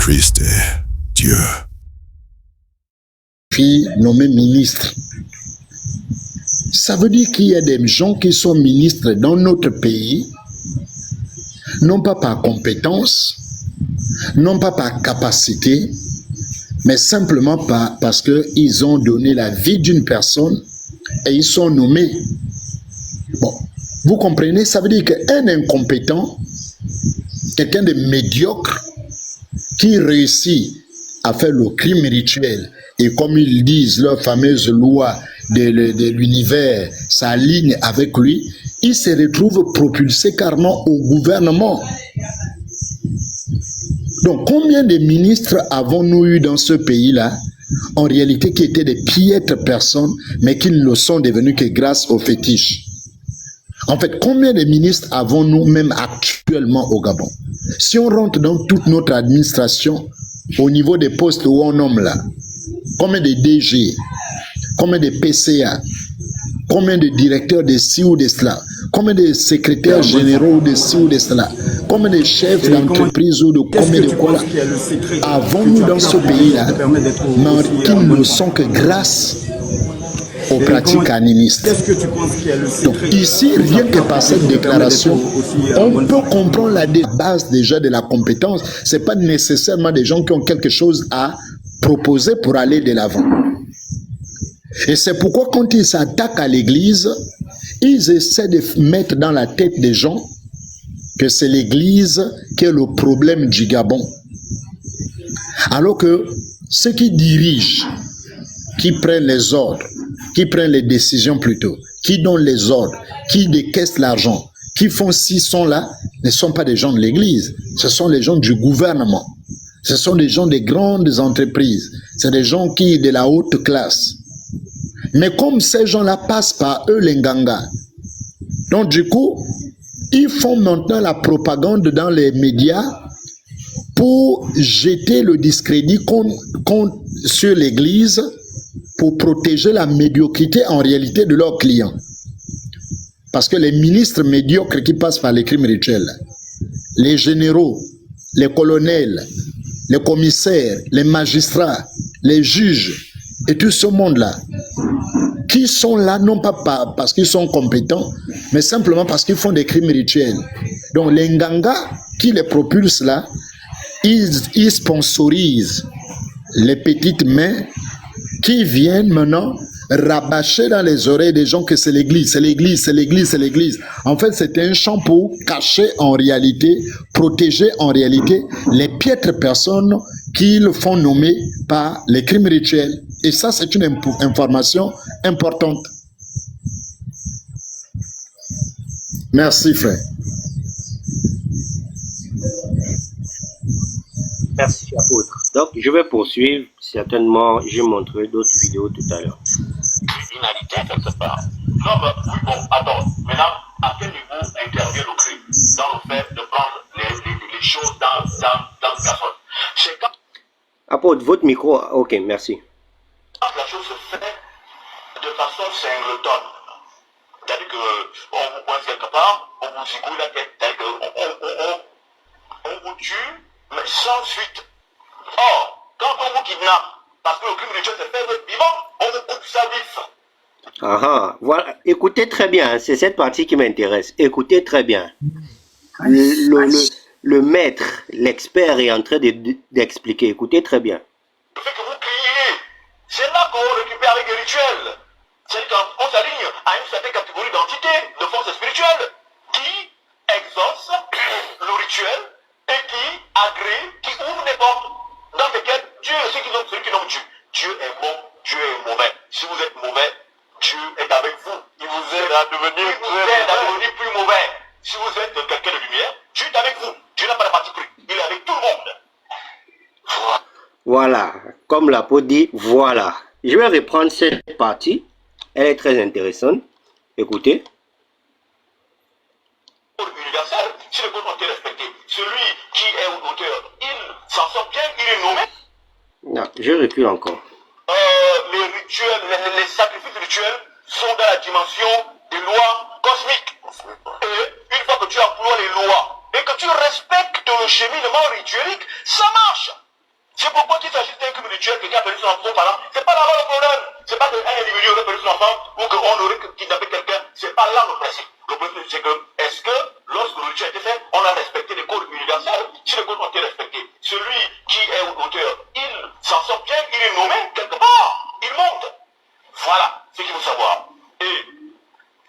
Christ, Dieu. Puis nommé ministre. Ça veut dire qu'il y a des gens qui sont ministres dans notre pays, non pas par compétence, non pas par capacité, mais simplement parce qu'ils ont donné la vie d'une personne et ils sont nommés. Bon, vous comprenez, ça veut dire qu'un incompétent, quelqu'un de médiocre, qui réussit à faire le crime rituel, et comme ils disent, leur fameuse loi de l'univers s'aligne avec lui, il se retrouve propulsé carrément au gouvernement. Donc, combien de ministres avons-nous eu dans ce pays-là, en réalité qui étaient des piètres personnes, mais qui ne le sont devenus que grâce aux fétiches? En fait, combien de ministres avons-nous même actuellement au Gabon? Si on rentre dans toute notre administration, au niveau des postes où on nomme là, combien de DG, combien de PCA, combien de directeurs de ci ou de cela, combien de secrétaires généraux de ci ou de cela, combien de chefs d'entreprise ou de combien de quoi avons-nous dans ce pays-là, mais qui ne sont que grâce aux pratiques animistes. Donc ici, rien que par cette déclaration, on peut comprendre la base déjà de la compétence. Ce n'est pas nécessairement des gens qui ont quelque chose à proposer pour aller de l'avant. Et c'est pourquoi quand ils s'attaquent à l'Église, ils essaient de mettre dans la tête des gens que c'est l'Église qui est le problème du Gabon. Alors que ceux qui dirigent, qui prennent les ordres, qui prennent les décisions plutôt, qui donnent les ordres, qui décaissent l'argent, qui font ci, sont là, ne sont pas des gens de l'Église, ce sont les gens du gouvernement, ce sont des gens des grandes entreprises, c'est des gens qui de la haute classe. Mais comme ces gens-là passent par eux les Nganga, donc du coup, ils font maintenant la propagande dans les médias pour jeter le discrédit sur l'Église, pour protéger la médiocrité en réalité de leurs clients. Parce que les ministres médiocres qui passent par les crimes rituels, les généraux, les colonels, les commissaires, les magistrats, les juges, et tout ce monde-là, qui sont là non pas parce qu'ils sont compétents, mais simplement parce qu'ils font des crimes rituels. Donc les Nganga qui les propulsent là, ils sponsorisent les petites mains qui viennent maintenant rabâcher dans les oreilles des gens que c'est l'Église, c'est l'Église, c'est l'Église, c'est l'Église. En fait, c'est un champ pour cacher en réalité, protéger en réalité les piètres personnes qu'ils font nommer par les crimes rituels. Et ça, c'est une information importante. Merci, frère. Merci, apôtre. Donc, je vais poursuivre. Certainement, j'ai montré d'autres vidéos tout à l'heure. Criminalité, quelque part. Non, mais oui, bon, attends. Maintenant, à quel niveau intervient le crime dans le fait de prendre les choses dans le personne? C'est quand... Apôtre, votre micro. Ok, merci. Quand la chose se fait de façon singletone, c'est-à-dire qu'on vous pointe quelque part, on vous zigoule la tête, c'est-à-dire qu'on vous tue, mais sans suite. Or, quand on vous kidnappe, parce que le crime rituel se fait vivant, on vous coupe sa vif. Ah ah, voilà. Écoutez très bien, hein, c'est cette partie qui m'intéresse. Écoutez très bien. Le maître, l'expert est en train d'expliquer. Écoutez très bien. Le fait que vous criez, c'est là qu'on récupère avec les rituels. C'est-à-dire qu'on s'aligne à une certaine catégorie d'entités, de forces spirituelles, qui exaucent le rituel et qui agréent, qui ouvrent des portes dans lesquelles Dieu est celui qui nomme Dieu. Dieu est bon, Dieu est mauvais. Si vous êtes mauvais, Dieu est avec vous. Il vous aide à devenir plus mauvais. Si vous êtes quelqu'un de lumière, Dieu est avec vous. Dieu n'a pas de parti pris. Il est avec tout le monde. Voilà. Comme l'apôtre dit, voilà. Je vais reprendre cette partie. Elle est très intéressante. Écoutez. Universel, si les causes ont été respectées, celui qui est auteur, il s'en sort bien, il est nommé. Non, je recule encore. Les rituels, les sacrifices rituels sont dans la dimension des lois cosmiques. Et une fois que tu emploies les lois et que tu respectes le cheminement rituelique, ça marche. spirituel, quelqu'un a perdu son enfant, par exemple, c'est pas là-bas le problème. C'est pas qu'un individu aurait perdu son enfant ou qu'on aurait kidnappé quelqu'un. C'est pas là le principe. Le principe, c'est que, est-ce que, lorsque le rituel a été fait, on a respecté les codes universels? Si les codes ont été respectés, celui qui est auteur, il s'en sort bien, il est nommé quelque part, il monte. Voilà ce qu'il faut savoir. Et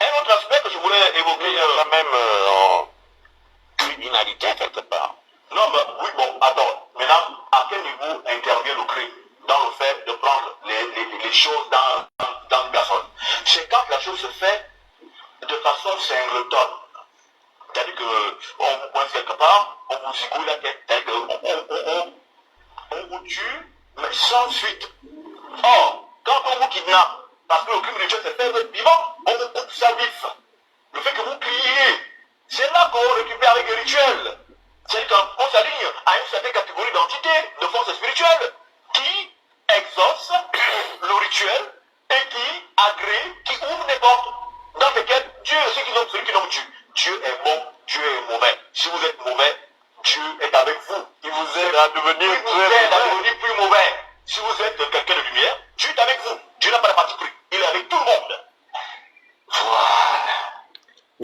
un autre aspect que je voulais évoquer, il y a quand même criminalité quelque part. Non, mais oui, bon, attends. Maintenant, à quel niveau intervient le crime dans le fait de prendre les choses dans une personne? C'est quand la chose se fait de façon singletonne. C'est-à-dire qu'on vous pointe quelque part, on vous zigouille la tête, c'est-à-dire qu'on vous tue, mais sans suite. Or, quand on vous kidnappe, parce que le crime rituel se fait vivant, on vous coupe sa vif. Le fait que vous criez, c'est là qu'on récupère avec le rituel. C'est-à-dire qu'on s'aligne à une certaine catégorie d'entités, de forces spirituelles, qui exaucent le rituel et qui agréent, qui ouvrent des portes dans lesquelles Dieu est celui qui nomme Dieu. Dieu est bon, Dieu est mauvais. Si vous êtes mauvais, Dieu est avec vous. Il vous aide à devenir plus mauvais. Si vous êtes quelqu'un de lumière, Dieu est avec vous. Dieu n'a pas de parti pris. Il est avec tout le monde.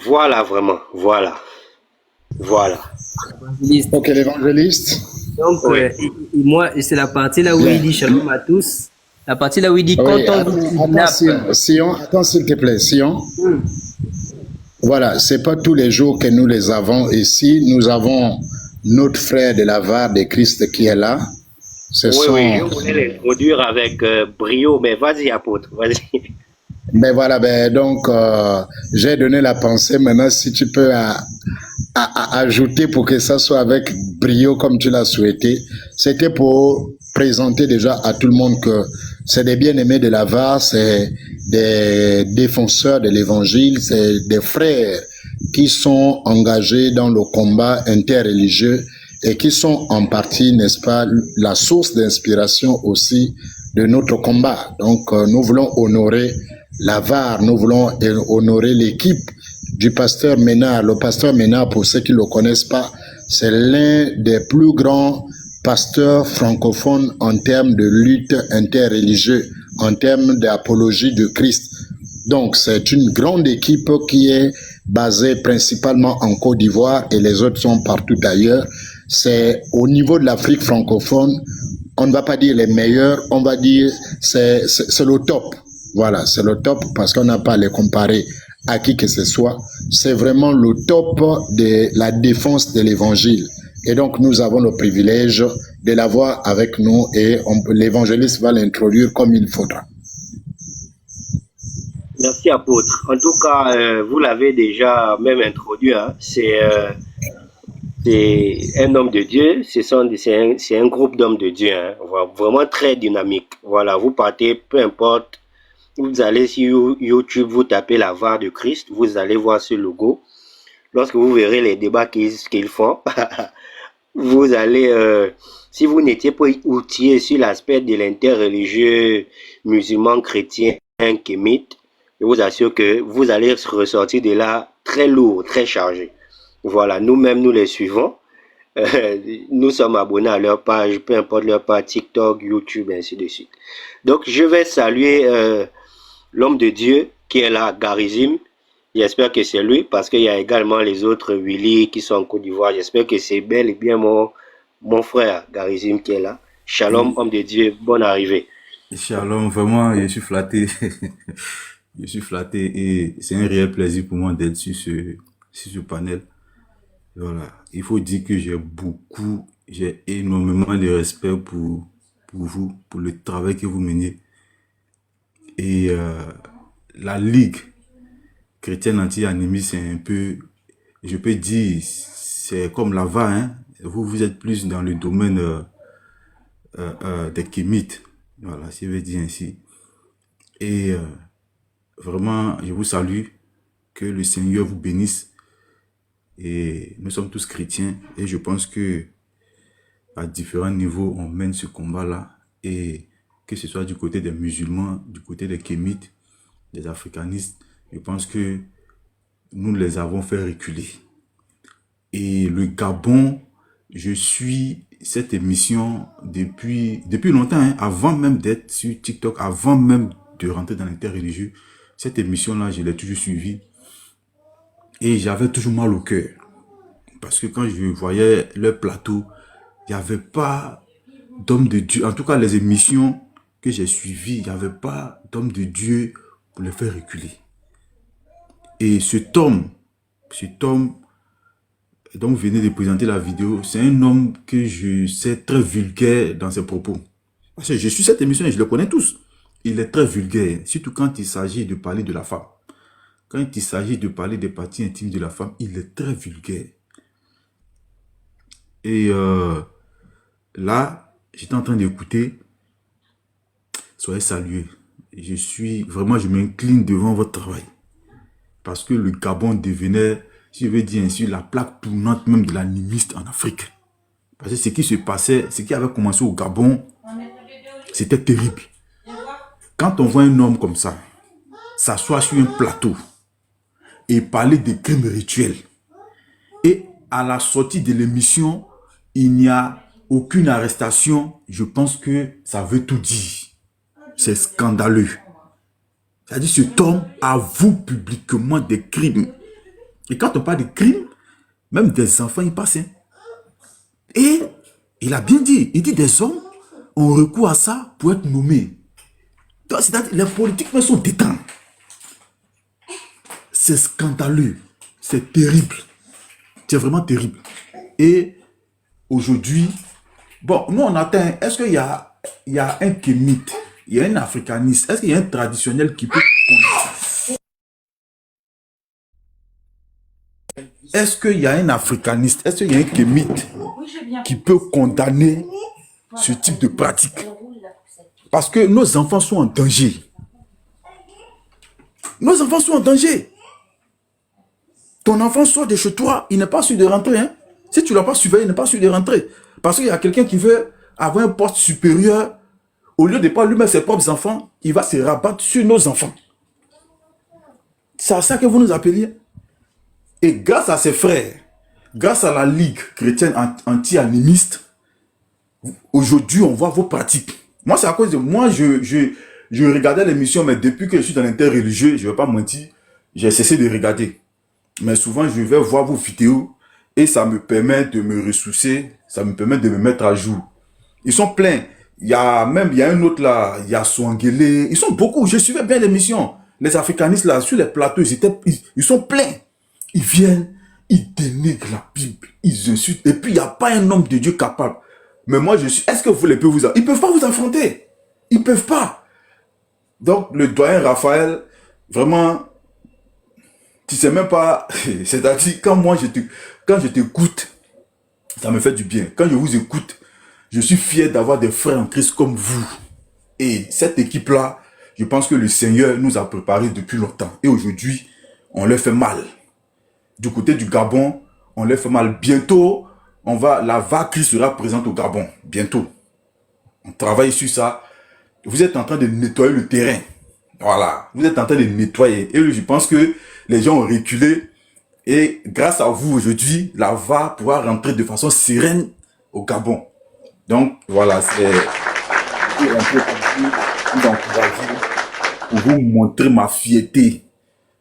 Voilà, vraiment. Voilà. Voilà. Évangéliste. Ok, l'évangéliste. Donc, Oui. moi, c'est la partie là où il dit shalom à tous. La partie là où il dit Oui, quand on vous kidnappe. Sion, attends s'il te plaît, Sion. Voilà, c'est pas tous les jours que nous les avons ici. Nous avons notre frère de la VAR de Christ qui est là. Ce Oui, sont... oui, je voulais l'introduire avec brio, mais vas-y, apôtre, vas-y. Ben voilà, ben donc j'ai donné la pensée. Maintenant, si tu peux ajouter pour que ça soit avec brio comme tu l'as souhaité, c'était pour présenter déjà à tout le monde que c'est des bien-aimés de la VAR, c'est des défenseurs de l'évangile, c'est des frères qui sont engagés dans le combat interreligieux et qui sont en partie, n'est-ce pas, la source d'inspiration aussi de notre combat. Donc, nous voulons honorer la VAR, nous voulons honorer l'équipe du pasteur Ménard. Le pasteur Ménard, pour ceux qui ne le connaissent pas, c'est l'un des plus grands pasteurs francophones en termes de lutte interreligieuse, en termes d'apologie de Christ. Donc, c'est une grande équipe qui est basée principalement en Côte d'Ivoire et les autres sont partout ailleurs. C'est au niveau de l'Afrique francophone, on ne va pas dire les meilleurs, on va dire c'est le top. Voilà, c'est le top parce qu'on n'a pas à les comparer à qui que ce soit. C'est vraiment le top de la défense de l'évangile. Et donc, nous avons le privilège de l'avoir avec nous et l'évangéliste va l'introduire comme il faudra. Merci, apôtre. En tout cas, vous l'avez déjà même introduit, hein. C'est un homme de Dieu, c'est un groupe d'hommes de Dieu, hein. Vraiment très dynamique. Voilà, vous partez, peu importe, vous allez sur YouTube, vous tapez la VAR de Christ, vous allez voir ce logo. Lorsque vous verrez les débats qu'ils font, vous allez, si vous n'étiez pas outillé sur l'aspect de l'interreligieux musulman, chrétien, kémite, je vous assure que vous allez ressortir de là très lourd, très chargé. Voilà, nous-mêmes, nous les suivons. Nous sommes abonnés à leur page, peu importe leur page, TikTok, YouTube, ainsi de suite. Donc, je vais saluer l'homme de Dieu qui est là, Garizim. J'espère que c'est lui, parce qu'il y a également les autres Willy qui sont en Côte d'Ivoire. J'espère que c'est bel et bien mon frère Garizim qui est là. Shalom, homme de Dieu, bonne arrivée. Shalom, vraiment, je suis flatté. Je suis flatté et c'est un réel plaisir pour moi d'être sur ce panel. Voilà. Il faut dire que j'ai énormément de respect pour vous, pour le travail que vous menez. Et la Ligue chrétienne anti-animiste, c'est un peu, je peux dire, c'est comme la VAR, hein. Vous êtes plus dans le domaine des kémites. Voilà, si je veux dire ainsi. Et vraiment, je vous salue. Que le Seigneur vous bénisse. Et nous sommes tous chrétiens. Et je pense que à différents niveaux, on mène ce combat-là. Et que ce soit du côté des musulmans, du côté des kémites, des africanistes, je pense que nous les avons fait reculer. Et le Gabon, je suis cette émission depuis longtemps, hein, avant même d'être sur TikTok, avant même de rentrer dans l'interreligieux. Cette émission-là, je l'ai toujours suivie. Et j'avais toujours mal au cœur. Parce que quand je voyais le plateau, il n'y avait pas d'homme de Dieu. En tout cas, les émissions que j'ai suivies, il n'y avait pas d'homme de Dieu pour les faire reculer. Et cet homme dont vous venez de présenter la vidéo, c'est un homme que je sais très vulgaire dans ses propos. Parce que je suis cette émission et je le connais tous. Il est très vulgaire, surtout quand il s'agit de parler de la femme. Quand il s'agit de parler des parties intimes de la femme, il est très vulgaire. Et là, j'étais en train d'écouter. Soyez salués. Je m'incline devant votre travail. Parce que le Gabon devenait, si je veux dire ainsi, la plaque tournante même de l'animiste en Afrique. Parce que ce qui se passait, ce qui avait commencé au Gabon, c'était terrible. Quand on voit un homme comme ça, s'asseoir sur un plateau et parler des crimes rituels, et à la sortie de l'émission, il n'y a aucune arrestation, je pense que ça veut tout dire. C'est scandaleux. C'est-à-dire cet homme avoue publiquement des crimes. Et quand on parle de crimes, même des enfants y passent. Hein. Et il a bien dit, il dit des hommes ont recours à ça pour être nommés. C'est-à-dire les politiques me sont détendus. C'est scandaleux. C'est terrible. C'est vraiment terrible. Et aujourd'hui, bon, nous on atteint, est-ce qu'il y a un kémite, il y a un africaniste, est-ce qu'il y a un traditionnel qui peut... Est-ce qu'il y a un africaniste, est-ce qu'il y a un kémite qui peut condamner ce type de pratique? Parce que nos enfants sont en danger. Nos enfants sont en danger. Ton enfant sort de chez toi, il n'est pas sûr de rentrer. Hein? Si tu ne l'as pas surveillé, il n'est pas sûr de rentrer. Parce qu'il y a quelqu'un qui veut avoir un poste supérieur. Au lieu de ne pas lui mettre ses propres enfants, il va se rabattre sur nos enfants. C'est à ça que vous nous appeliez. Et grâce à ses frères, grâce à la Ligue chrétienne anti-animiste, aujourd'hui, on voit vos pratiques. Moi, c'est à cause de moi, je regardais l'émission, mais depuis que je suis dans l'interreligieux, je ne vais pas mentir, j'ai cessé de regarder. Mais souvent, je vais voir vos vidéos et ça me permet de me ressourcer, ça me permet de me mettre à jour. Ils sont pleins. Il y a un autre là, il y a Swangele. Ils sont beaucoup. Je suivais bien l'émission. Les africanistes là, sur les plateaux, ils sont pleins. Ils viennent, ils dénigrent la Bible, ils insultent. Et puis, il n'y a pas un homme de Dieu capable. Mais moi, est-ce que vous les pouvez vous... Ils ne peuvent pas vous affronter. Ils ne peuvent pas. Donc, le doyen Raphaël, vraiment, tu sais même pas... C'est-à-dire, quand je t'écoute, ça me fait du bien. Quand je vous écoute, je suis fier d'avoir des frères en Christ comme vous. Et cette équipe-là, je pense que le Seigneur nous a préparés depuis longtemps. Et aujourd'hui, on leur fait mal. Du côté du Gabon, on leur fait mal. Bientôt, la vague Christ sera présente au Gabon. Bientôt. On travaille sur ça. Vous êtes en train de nettoyer le terrain. Voilà. Vous êtes en train de nettoyer. Et je pense que les gens ont reculé. Et grâce à vous aujourd'hui, la VA pourra rentrer de façon sereine au Gabon. Donc, voilà, c'est pour rentrer pour vous encourager, pour vous montrer ma fierté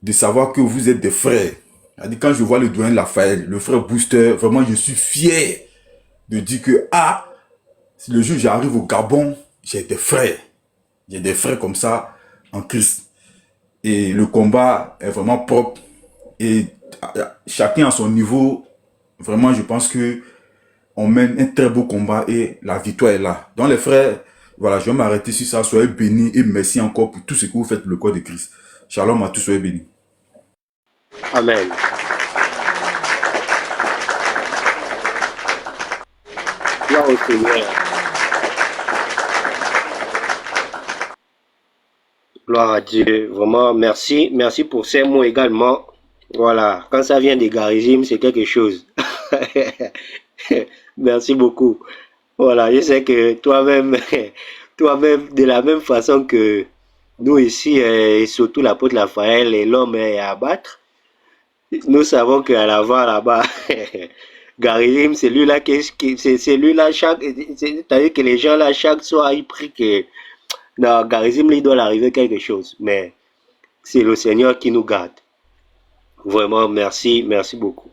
de savoir que vous êtes des frères. Quand je vois le doyen Raphaël, le frère Booster, vraiment, je suis fier de dire que, si le jour où j'arrive au Gabon, j'ai des frères. J'ai des frères comme ça en Christ. Et le combat est vraiment propre. Et chacun à son niveau, vraiment, je pense que on mène un très beau combat et la victoire est là. Donc les frères, voilà, je vais m'arrêter sur ça. Soyez bénis et merci encore pour tout ce que vous faites pour le corps de Christ. Shalom à tous, soyez bénis. Amen. Gloire au Seigneur. Gloire à Dieu. Vraiment, merci. Merci pour ces mots également. Voilà. Quand ça vient des Garizim, c'est quelque chose. Merci beaucoup. Voilà. Je sais que toi-même, de la même façon que nous ici, et surtout l'apôtre Raphaël et l'homme est à abattre, nous savons qu'à l'avant là-bas, Garizim, c'est lui là c'est lui là c'est-à-dire que les gens là chaque soir ils prient que non, Garizim, il doit arriver quelque chose, mais c'est le Seigneur qui nous garde. Vraiment, merci, merci beaucoup.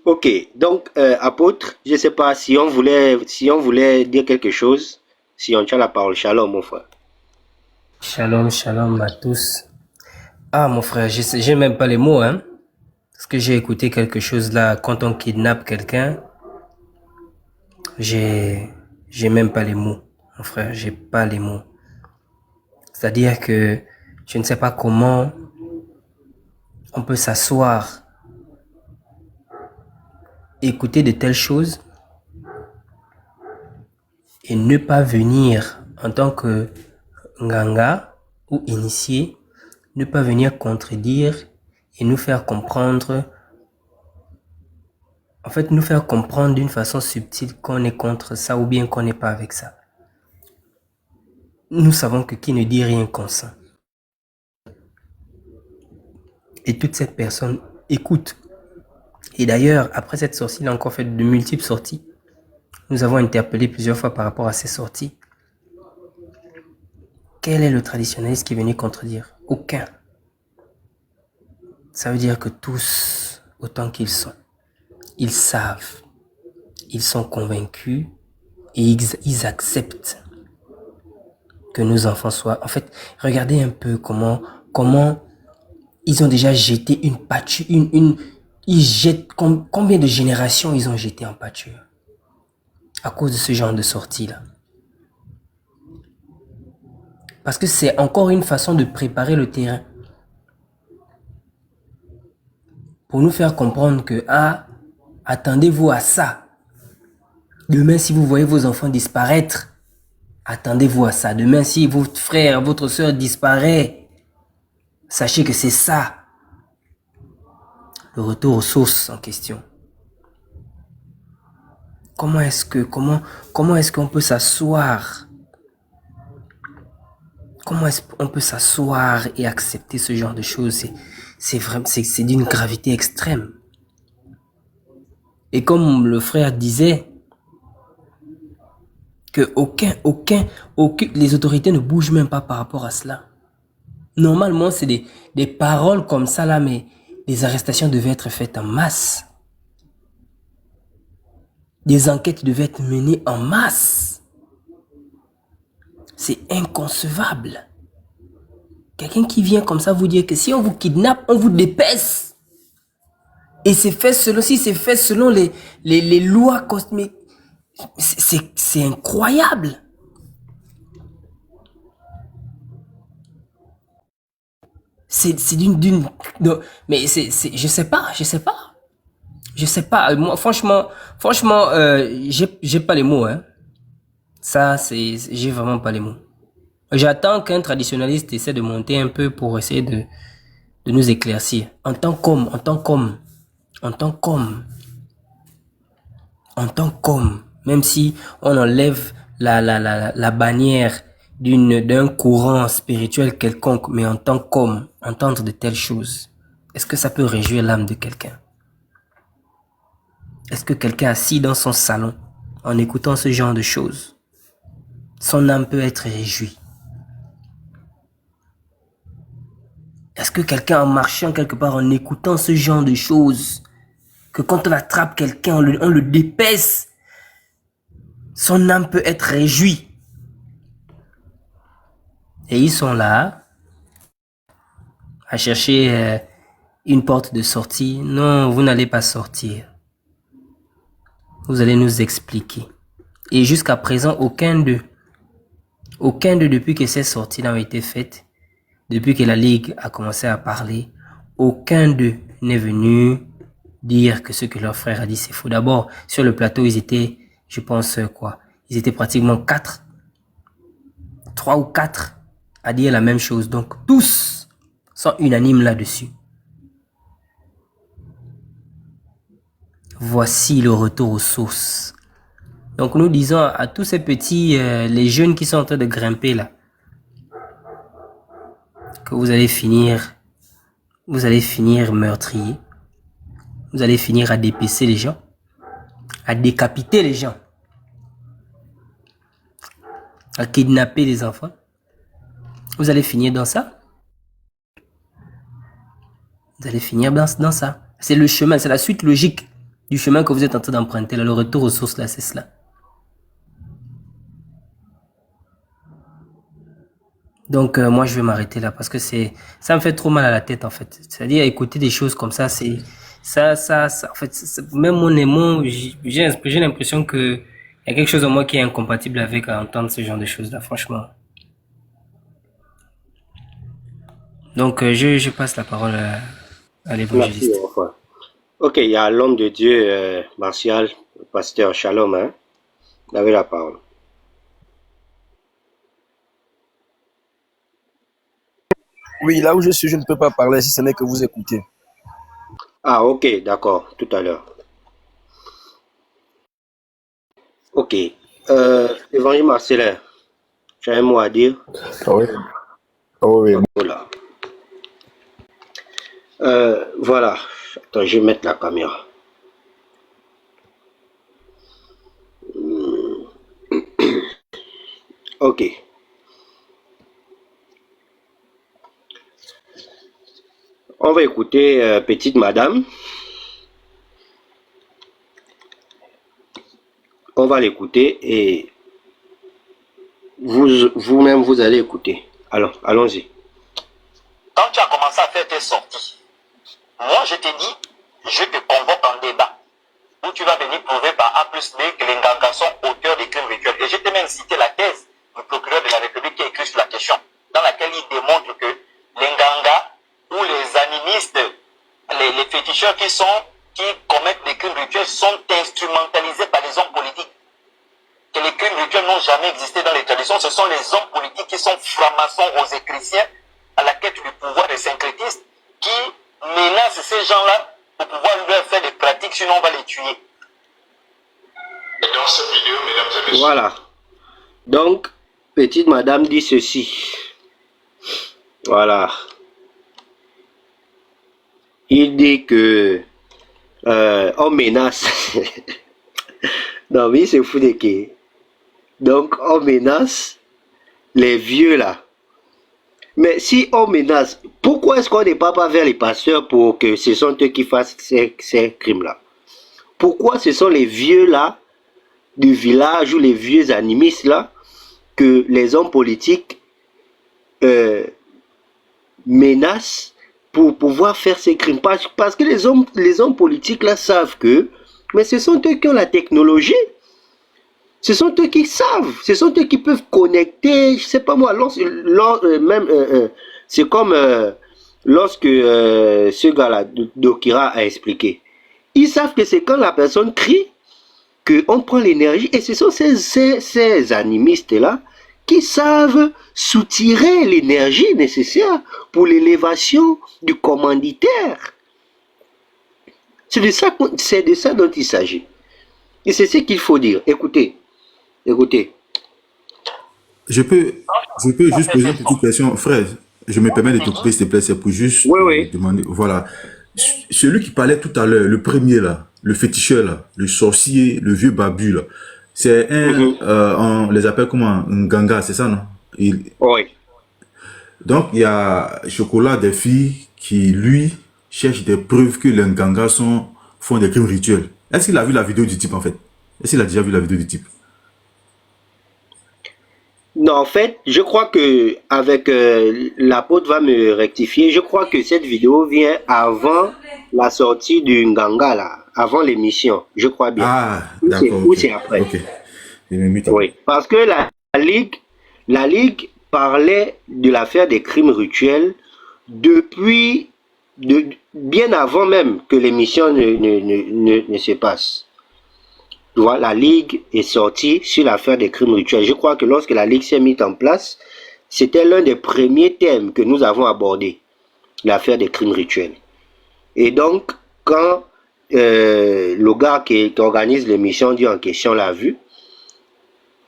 Ok, donc apôtre, je sais pas si on voulait dire quelque chose, si on tient la parole. Shalom, mon frère. Shalom, shalom à tous. Ah, mon frère, j'ai même pas les mots, hein. Parce que j'ai écouté quelque chose là, quand on kidnappe quelqu'un, j'ai même pas les mots, mon frère, j'ai pas les mots. C'est-à-dire que je ne sais pas comment on peut s'asseoir, écouter de telles choses et ne pas venir en tant que nganga ou initié, ne pas venir contredire et nous faire comprendre, en fait nous faire comprendre d'une façon subtile qu'on est contre ça ou bien qu'on n'est pas avec ça. Nous savons que qui ne dit rien consent. Et toute cette personne écoute. Et d'ailleurs, après cette sortie, il a encore fait de multiples sorties. Nous avons interpellé plusieurs fois par rapport à ces sorties. Quel est le traditionnaliste qui est venu contredire? Aucun. Ça veut dire que tous, autant qu'ils sont, ils savent, ils sont convaincus et ils acceptent que nos enfants soient... En fait, regardez un peu comment ils ont déjà jeté une pâture, ils jettent combien de générations ils ont jeté en pâture à cause de ce genre de sortie-là. Parce que c'est encore une façon de préparer le terrain. Pour nous faire comprendre que, attendez-vous à ça. Demain, si vous voyez vos enfants disparaître, attendez-vous à ça. Demain, si votre frère, votre soeur disparaît, sachez que c'est ça. Le retour aux sources en question. Comment est-ce qu'on peut s'asseoir? Comment est-ce qu'on peut s'asseoir et accepter ce genre de choses? C'est d'une gravité extrême. Et comme le frère disait, que les autorités ne bougent même pas par rapport à cela. Normalement, c'est des paroles comme ça là, mais les arrestations devaient être faites en masse. Des enquêtes devaient être menées en masse. C'est inconcevable. Quelqu'un qui vient comme ça vous dire que si on vous kidnappe, on vous dépaisse. Et c'est fait selon les lois cosmiques. C'est incroyable. C'est d'une non, mais je sais pas. Moi franchement j'ai pas les mots, hein. Ça j'ai vraiment pas les mots. J'attends qu'un traditionnaliste essaie de monter un peu pour essayer de nous éclaircir en tant qu'homme, même si on enlève la bannière d'un courant spirituel quelconque, mais en tant qu'homme, entendre de telles choses, est-ce que ça peut réjouir l'âme de quelqu'un? Est-ce que quelqu'un assis dans son salon, en écoutant ce genre de choses, son âme peut être réjouie? Est-ce que quelqu'un en marchant quelque part, en écoutant ce genre de choses, que quand on attrape quelqu'un, on le dépaisse, son âme peut être réjouie? Et ils sont là, à chercher une porte de sortie. Non, vous n'allez pas sortir. Vous allez nous expliquer. Et jusqu'à présent, aucun d'eux, depuis que ces sorties-là ont été faites, depuis que la Ligue a commencé à parler, aucun d'eux n'est venu dire que ce que leur frère a dit, c'est faux. D'abord, sur le plateau, ils étaient, je pense, ils étaient pratiquement 3 ou 4 à dire la même chose. Donc, tous sont unanimes là-dessus. Voici le retour aux sources. Donc, nous disons à tous ces petits, les jeunes qui sont en train de grimper là, que vous allez finir meurtriers. Vous allez finir à dépecer les gens, à décapiter les gens, à kidnapper les enfants. Vous allez finir dans ça. Vous allez finir dans ça. C'est le chemin, c'est la suite logique du chemin que vous êtes en train d'emprunter. Le retour aux sources, là, c'est cela. Donc, moi, je vais m'arrêter là parce que ça me fait trop mal à la tête, en fait. C'est-à-dire, écouter des choses comme ça, en fait, même mon aimant, j'ai l'impression que il y a quelque chose en moi qui est incompatible avec à entendre ce genre de choses-là, franchement. Donc, je passe la parole à l'évangéliste. Merci, enfin. Ok, il y a l'homme de Dieu, Martial, pasteur Shalom, hein. Vous avez la parole. Oui, là où je suis, je ne peux pas parler si ce n'est que vous écoutez. Ah, ok, d'accord, tout à l'heure. Ok. Évangile Marcelin, j'ai un mot à dire. Ah oui. Ah oui. Voilà. Voilà. Attends, je vais mettre la caméra. Ok. On va écouter Petite Madame. On va l'écouter et vous-même, vous allez écouter. Alors, allons-y. Quand tu as commencé à faire tes sorties, moi je t'ai dit, je te convoque en débat, où tu vas venir prouver par A plus B que les Nganga sont auteurs des crimes rituels. Et je t'ai même cité la thèse du procureur de la République qui a écrit sur la question, dans laquelle il démontre que les Nganga ou les animistes, les féticheurs qui commettent des crimes rituels sont instrumentalisés par les hommes politiques. Que les crimes rituels n'ont jamais existé dans les traditions, ce sont les hommes politiques qui sont francs-maçons aux écriciens à la quête du pouvoir des syncrétistes qui menacent ces gens-là pour pouvoir leur faire des pratiques, sinon on va les tuer. Et dans cette vidéo, mesdames et messieurs, Voilà. Donc, Petite Madame dit ceci. Voilà. Il dit que on menace. Non, mais c'est fou de qui. Donc, on menace les vieux là. Mais si on menace, pourquoi est-ce qu'on n'est pas vers les pasteurs pour que ce sont eux qui fassent ces crimes-là? Pourquoi ce sont les vieux là du village ou les vieux animistes là que les hommes politiques menacent pour pouvoir faire ces crimes? Parce que les hommes politiques là savent que, mais ce sont eux qui ont la technologie. Ce sont eux qui savent, ce sont eux qui peuvent connecter, je sais pas moi, c'est comme lorsque ce gars-là, Dokira, a expliqué. Ils savent que c'est quand la personne crie qu'on prend l'énergie, et ce sont ces animistes-là qui savent soutirer l'énergie nécessaire pour l'élévation du commanditaire. C'est de ça dont il s'agit. Et c'est ce qu'il faut dire. Écoutez. Je peux juste poser une petite question, frère. Je me permets de te couper, s'il te plaît, c'est pour juste demander. Voilà. Celui qui parlait tout à l'heure, le premier là, le féticheur là, le sorcier, le vieux babu là, c'est on les appelle comment? Un ganga, c'est ça, non? Oui. Donc, il y a Chocolat des filles qui, lui, cherche des preuves que les gangas font des crimes rituels. Est-ce qu'il a vu la vidéo du type, en fait? Est-ce qu'il a déjà vu la vidéo du type? Non, en fait, je crois que avec l'apôtre va me rectifier. Je crois que cette vidéo vient avant la sortie du Nganga là, avant l'émission. Je crois bien. Ah, d'accord. Ou c'est après. Ok. Oui, parce que la ligue parlait de l'affaire des crimes rituels depuis bien avant même que l'émission ne se passe. Tu vois, la Ligue est sortie sur l'affaire des crimes rituels. Je crois que lorsque la Ligue s'est mise en place, c'était l'un des premiers thèmes que nous avons abordé, l'affaire des crimes rituels. Et donc, quand le gars qui organise l'émission dit en question l'a vu,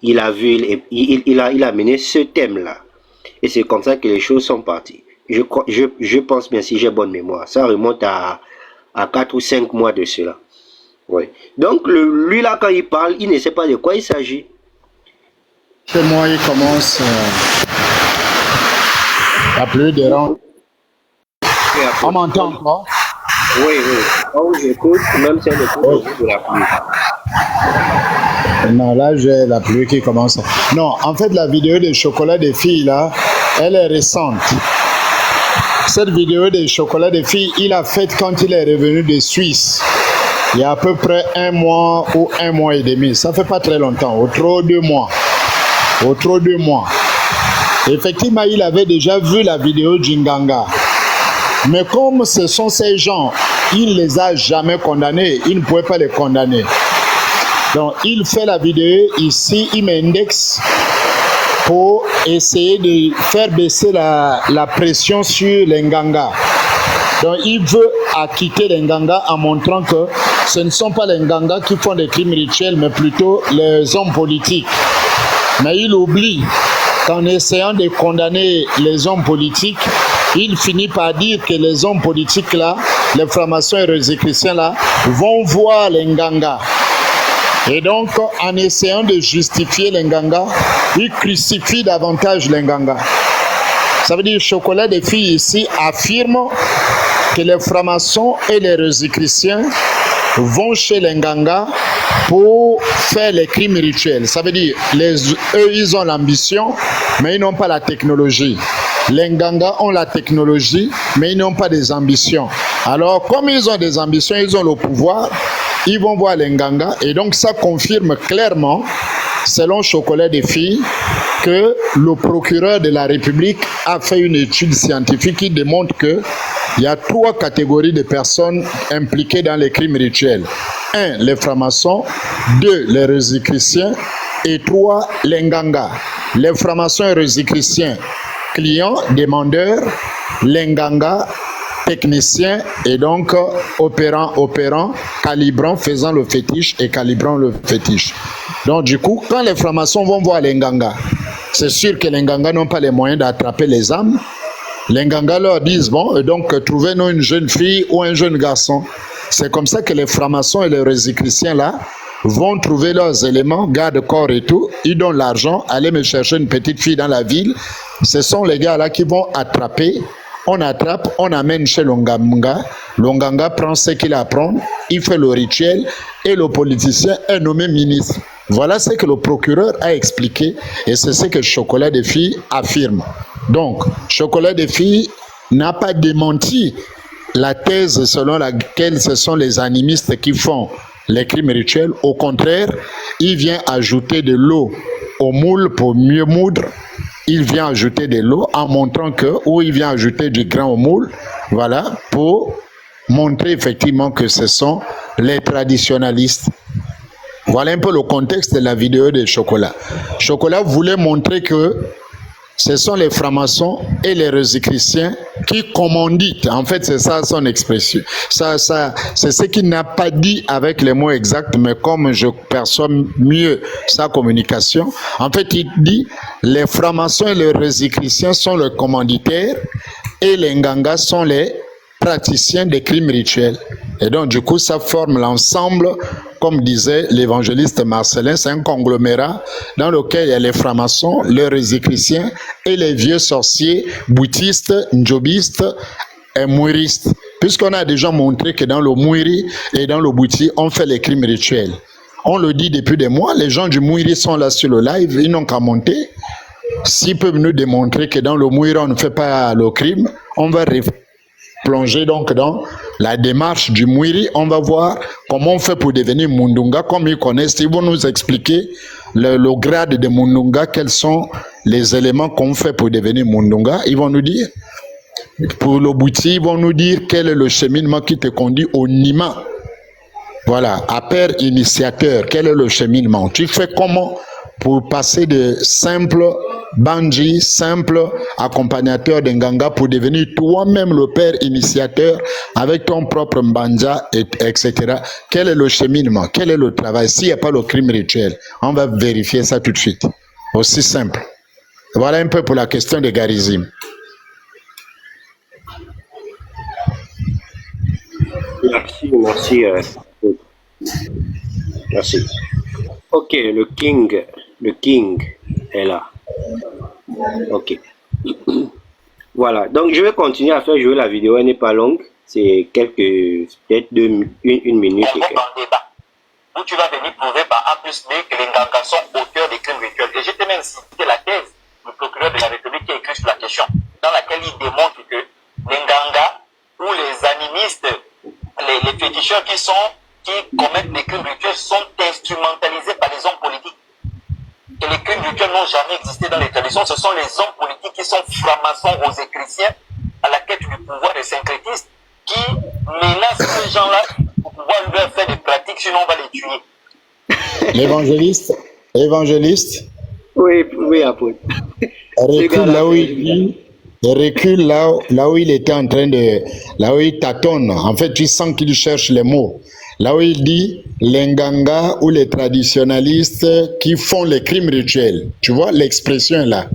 il a mené ce thème-là. Et c'est comme ça que les choses sont parties. Je pense bien, si j'ai bonne mémoire. Ça remonte à à 4 ou 5 mois de cela. Oui. Donc, lui là, quand il parle, il ne sait pas de quoi il s'agit. Chez moi, il commence la pluie des rangs. On m'entend encore? Oui, oui. Quand j'écoute, même si on écoute de la pluie. Non, là, j'ai la pluie qui commence. Non, en fait, la vidéo des chocolats des filles, là, elle est récente. Cette vidéo des chocolats des filles, il a faite quand il est revenu de Suisse. Il y a à peu près 1 mois ou 1 mois et demi. Ça fait pas très longtemps, au trop 2 mois. Au trop 2 mois. Effectivement, il avait déjà vu la vidéo d'Inganga. Mais comme ce sont ces gens, il ne les a jamais condamnés. Il ne pouvait pas les condamner. Donc, il fait la vidéo ici, il m'indexe pour essayer de faire baisser la pression sur les Nganga. Donc, il veut acquitter les Nganga en montrant que ce ne sont pas les Nganga qui font des crimes rituels, mais plutôt les hommes politiques. Mais il oublie qu'en essayant de condamner les hommes politiques, il finit par dire que les hommes politiques là, les francs-maçons et rosicruciens là, vont voir les Nganga. Et donc, en essayant de justifier les Nganga, il crucifie davantage les Nganga. Ça veut dire que Chocolat des filles ici affirme que les francs-maçons et les rosicruciens vont chez les Nganga pour faire les crimes rituels. Ça veut dire eux, ils ont l'ambition, mais ils n'ont pas la technologie. Les Nganga ont la technologie, mais ils n'ont pas des ambitions. Alors, comme ils ont des ambitions, ils ont le pouvoir, ils vont voir les Nganga, et donc ça confirme clairement, selon Chocolat des filles, que le procureur de la République a fait une étude scientifique qui démontre que il y a 3 catégories de personnes impliquées dans les crimes rituels. 1, les francs-maçons. 2, les rosicruciens. Et 3, les Nganga. Les francs-maçons et rosicruciens, clients, demandeurs. Les Nganga, techniciens. Et donc, opérant, calibrant, faisant le fétiche et calibrant le fétiche. Donc, du coup, quand les francs-maçons vont voir les Nganga, c'est sûr que les Nganga n'ont pas les moyens d'attraper les âmes. Les Nganga leur disent, bon, donc trouvez-nous une jeune fille ou un jeune garçon. C'est comme ça que les francs-maçons et les rosicruciens là vont trouver leurs éléments, garde-corps et tout. Ils donnent l'argent, allez me chercher une petite fille dans la ville. Ce sont les gars là qui vont attraper. On attrape, on amène chez l'Onganga. L'Onganga prend ce qu'il apprend, il fait le rituel et le politicien est nommé ministre. Voilà ce que le procureur a expliqué et c'est ce que Chocolat des filles affirme. Donc, Chocolat des filles n'a pas démenti la thèse selon laquelle ce sont les animistes qui font les crimes rituels. Au contraire, il vient ajouter de l'eau au moule pour mieux moudre. Il vient ajouter de l'eau en montrant que, ou il vient ajouter du grain au moule, voilà, pour montrer effectivement que ce sont les traditionalistes. Voilà un peu le contexte de la vidéo de Chocolat. Chocolat voulait montrer que ce sont les francs-maçons et les rosicruciens qui commanditent. En fait, c'est ça son expression. C'est ce qu'il n'a pas dit avec les mots exacts, mais comme je perçois mieux sa communication, en fait, il dit les francs-maçons et les rosicruciens sont les commanditaires et les Nganga sont les praticiens des crimes rituels. Et donc, du coup, ça forme l'ensemble, comme disait l'évangéliste Marcelin, c'est un conglomérat dans lequel il y a les francs-maçons, les rosicruciens et les vieux sorciers, bouddhistes, njobistes et mouiristes. Puisqu'on a déjà montré que dans le mouiri et dans le bouddhi, on fait les crimes rituels. On le dit depuis des mois, les gens du mouiri sont là sur le live, ils n'ont qu'à monter. S'ils peuvent nous démontrer que dans le mouiri, on ne fait pas le crime, on va plonger donc dans la démarche du Mouiri. On va voir comment on fait pour devenir Mundunga, comme ils connaissent. Ils vont nous expliquer le grade de Mundunga, quels sont les éléments qu'on fait pour devenir Mundunga. Ils vont nous dire, pour le Bouti, ils vont nous dire quel est le cheminement qui te conduit au Nima. Voilà, à père initiateur, quel est le cheminement? Tu fais comment pour passer de simple Banji, simple accompagnateur d'Nganga, pour devenir toi-même le père initiateur avec ton propre Mbanja, etc. Quel est le cheminement? Quel est le travail? S'il n'y a pas le crime rituel, on va vérifier ça tout de suite. Aussi simple. Voilà un peu pour la question de Garizim. Merci, merci. Merci. Ok, le King est là. Ok. Voilà, donc je vais continuer à faire jouer la vidéo, elle n'est pas longue. C'est peut-être une minute et quelques. Où tu vas venir prouver par A plus B que les Nganga sont auteurs des crimes rituels. Et je t'ai même cité la thèse du procureur de la République qui a écrit sur la question, dans laquelle il démontre que les Nganga ou les animistes, les féticheurs qui commettent des crimes rituels sont instrumentalisés par les hommes politiques. Et les crimes rituels n'ont jamais existé dans les traditions. Ce sont les hommes politiques qui sont francs-maçons, rosicruciens, à la quête du pouvoir des syncrétistes, qui menacent ces gens-là pour pouvoir leur faire des pratiques, sinon on va les tuer. L'évangéliste, Oui, apôtre. recule là où il dit, recule là où il était en train de, là où il tâtonne. En fait, tu sens qu'il cherche les mots. Là où il dit les Nganga ou les traditionalistes qui font les crimes rituels. Tu vois, l'expression est là.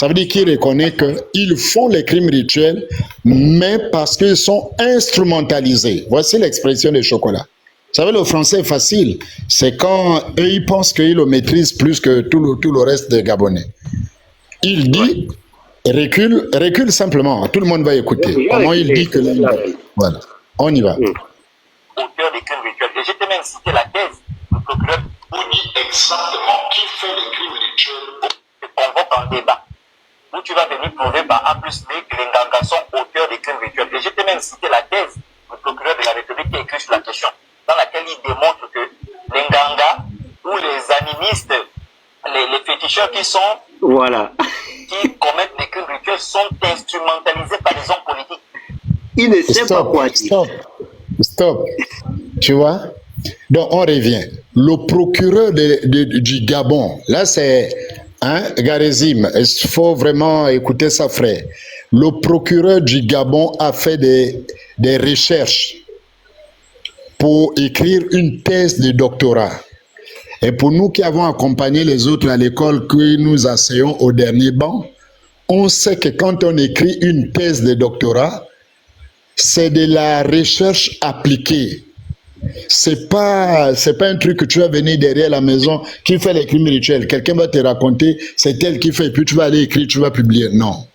Ça veut dire qu'il reconnaît qu'ils font les crimes rituels, mais parce qu'ils sont instrumentalisés. Voici l'expression de Chocolat. Vous savez, le français est facile. C'est quand eux, ils pensent qu'ils le maîtrisent plus que tout le reste des Gabonais. Il dit, recule simplement. Tout le monde va écouter. Comment il dit que... Voilà, on y va. Auteur des crimes rituels. Et j'ai même cité la thèse du procureur où il dit exactement qui fait les crimes rituels et convoque un débat. Où tu vas venir prouver par A plus B que les Nganga sont auteurs des crimes rituels. Et j'ai même cité la thèse du procureur de la République qui a écrit sur la question, dans laquelle il démontre que les Nganga ou les animistes, les féticheurs qui commettent des crimes rituels sont instrumentalisés par les hommes politiques. Il ne sait pas quoi dire. Stop. Tu vois? Donc, on revient. Le procureur du Gabon, là, c'est Garézim. Il faut vraiment écouter ça, frère. Le procureur du Gabon a fait des recherches pour écrire une thèse de doctorat. Et pour nous qui avons accompagné les autres à l'école, que nous asseyons au dernier banc, on sait que quand on écrit une thèse de doctorat, c'est de la recherche appliquée. C'est pas un truc que tu vas venir derrière la maison qui fait les crimes rituels. Quelqu'un va te raconter, c'est elle qui fait, et puis tu vas aller écrire, tu vas publier. Non.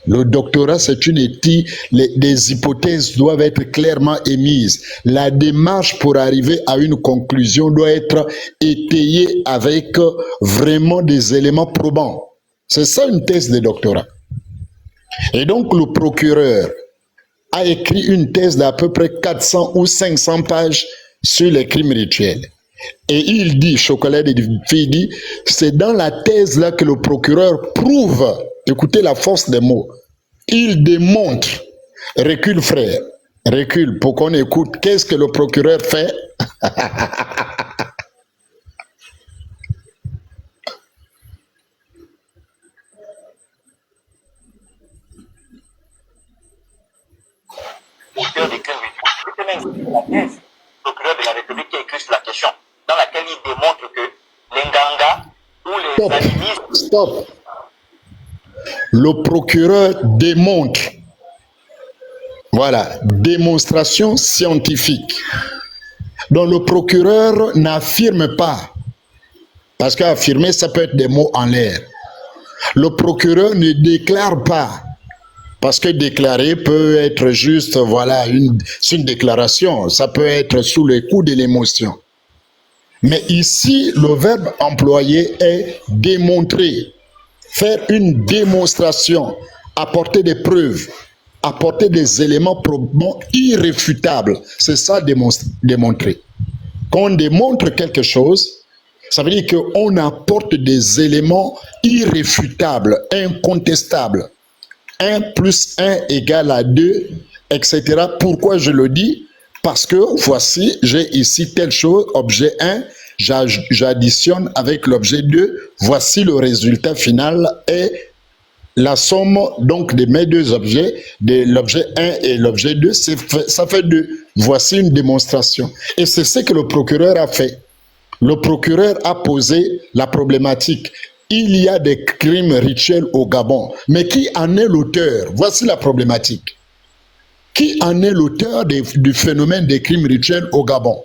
Le doctorat, c'est une étude, des hypothèses doivent être clairement émises. La démarche pour arriver à une conclusion doit être étayée avec vraiment des éléments probants. C'est ça une thèse de doctorat. Et donc le procureur a écrit une thèse d'à peu près 400 ou 500 pages sur les crimes rituels. Et il dit, Chocolat de Fille dit, c'est dans la thèse là que le procureur prouve, écoutez la force des mots, il démontre, recule frère, recule pour qu'on écoute, qu'est-ce que le procureur fait? Auteur des crimes rituels. C'est même la thèse du procureur de la République qui a écrit sur la question, dans laquelle il démontre que les Nganga ou les animistes... Stop. Le procureur démontre, voilà, démonstration scientifique. Donc le procureur n'affirme pas, parce qu'affirmer, ça peut être des mots en l'air. Le procureur ne déclare pas, parce que déclarer peut être juste, voilà, une déclaration. Ça peut être sous le coup de l'émotion. Mais ici, le verbe employé est démontrer. Faire une démonstration, apporter des preuves, apporter des éléments probants irréfutables. C'est ça, démontrer. Quand on démontre quelque chose, ça veut dire qu'on apporte des éléments irréfutables, incontestables. 1 plus 1 égale à 2, etc. Pourquoi je le dis? Parce que voici, j'ai ici telle chose, objet 1, j'additionne avec l'objet 2, voici le résultat final est la somme donc de mes deux objets, de l'objet 1 et l'objet 2, ça fait 2. Voici une démonstration. Et c'est ce que le procureur a fait. Le procureur a posé la problématique. Il y a des crimes rituels au Gabon, mais qui en est l'auteur? Voici la problématique. qui en est l'auteur du phénomène des crimes rituels au Gabon.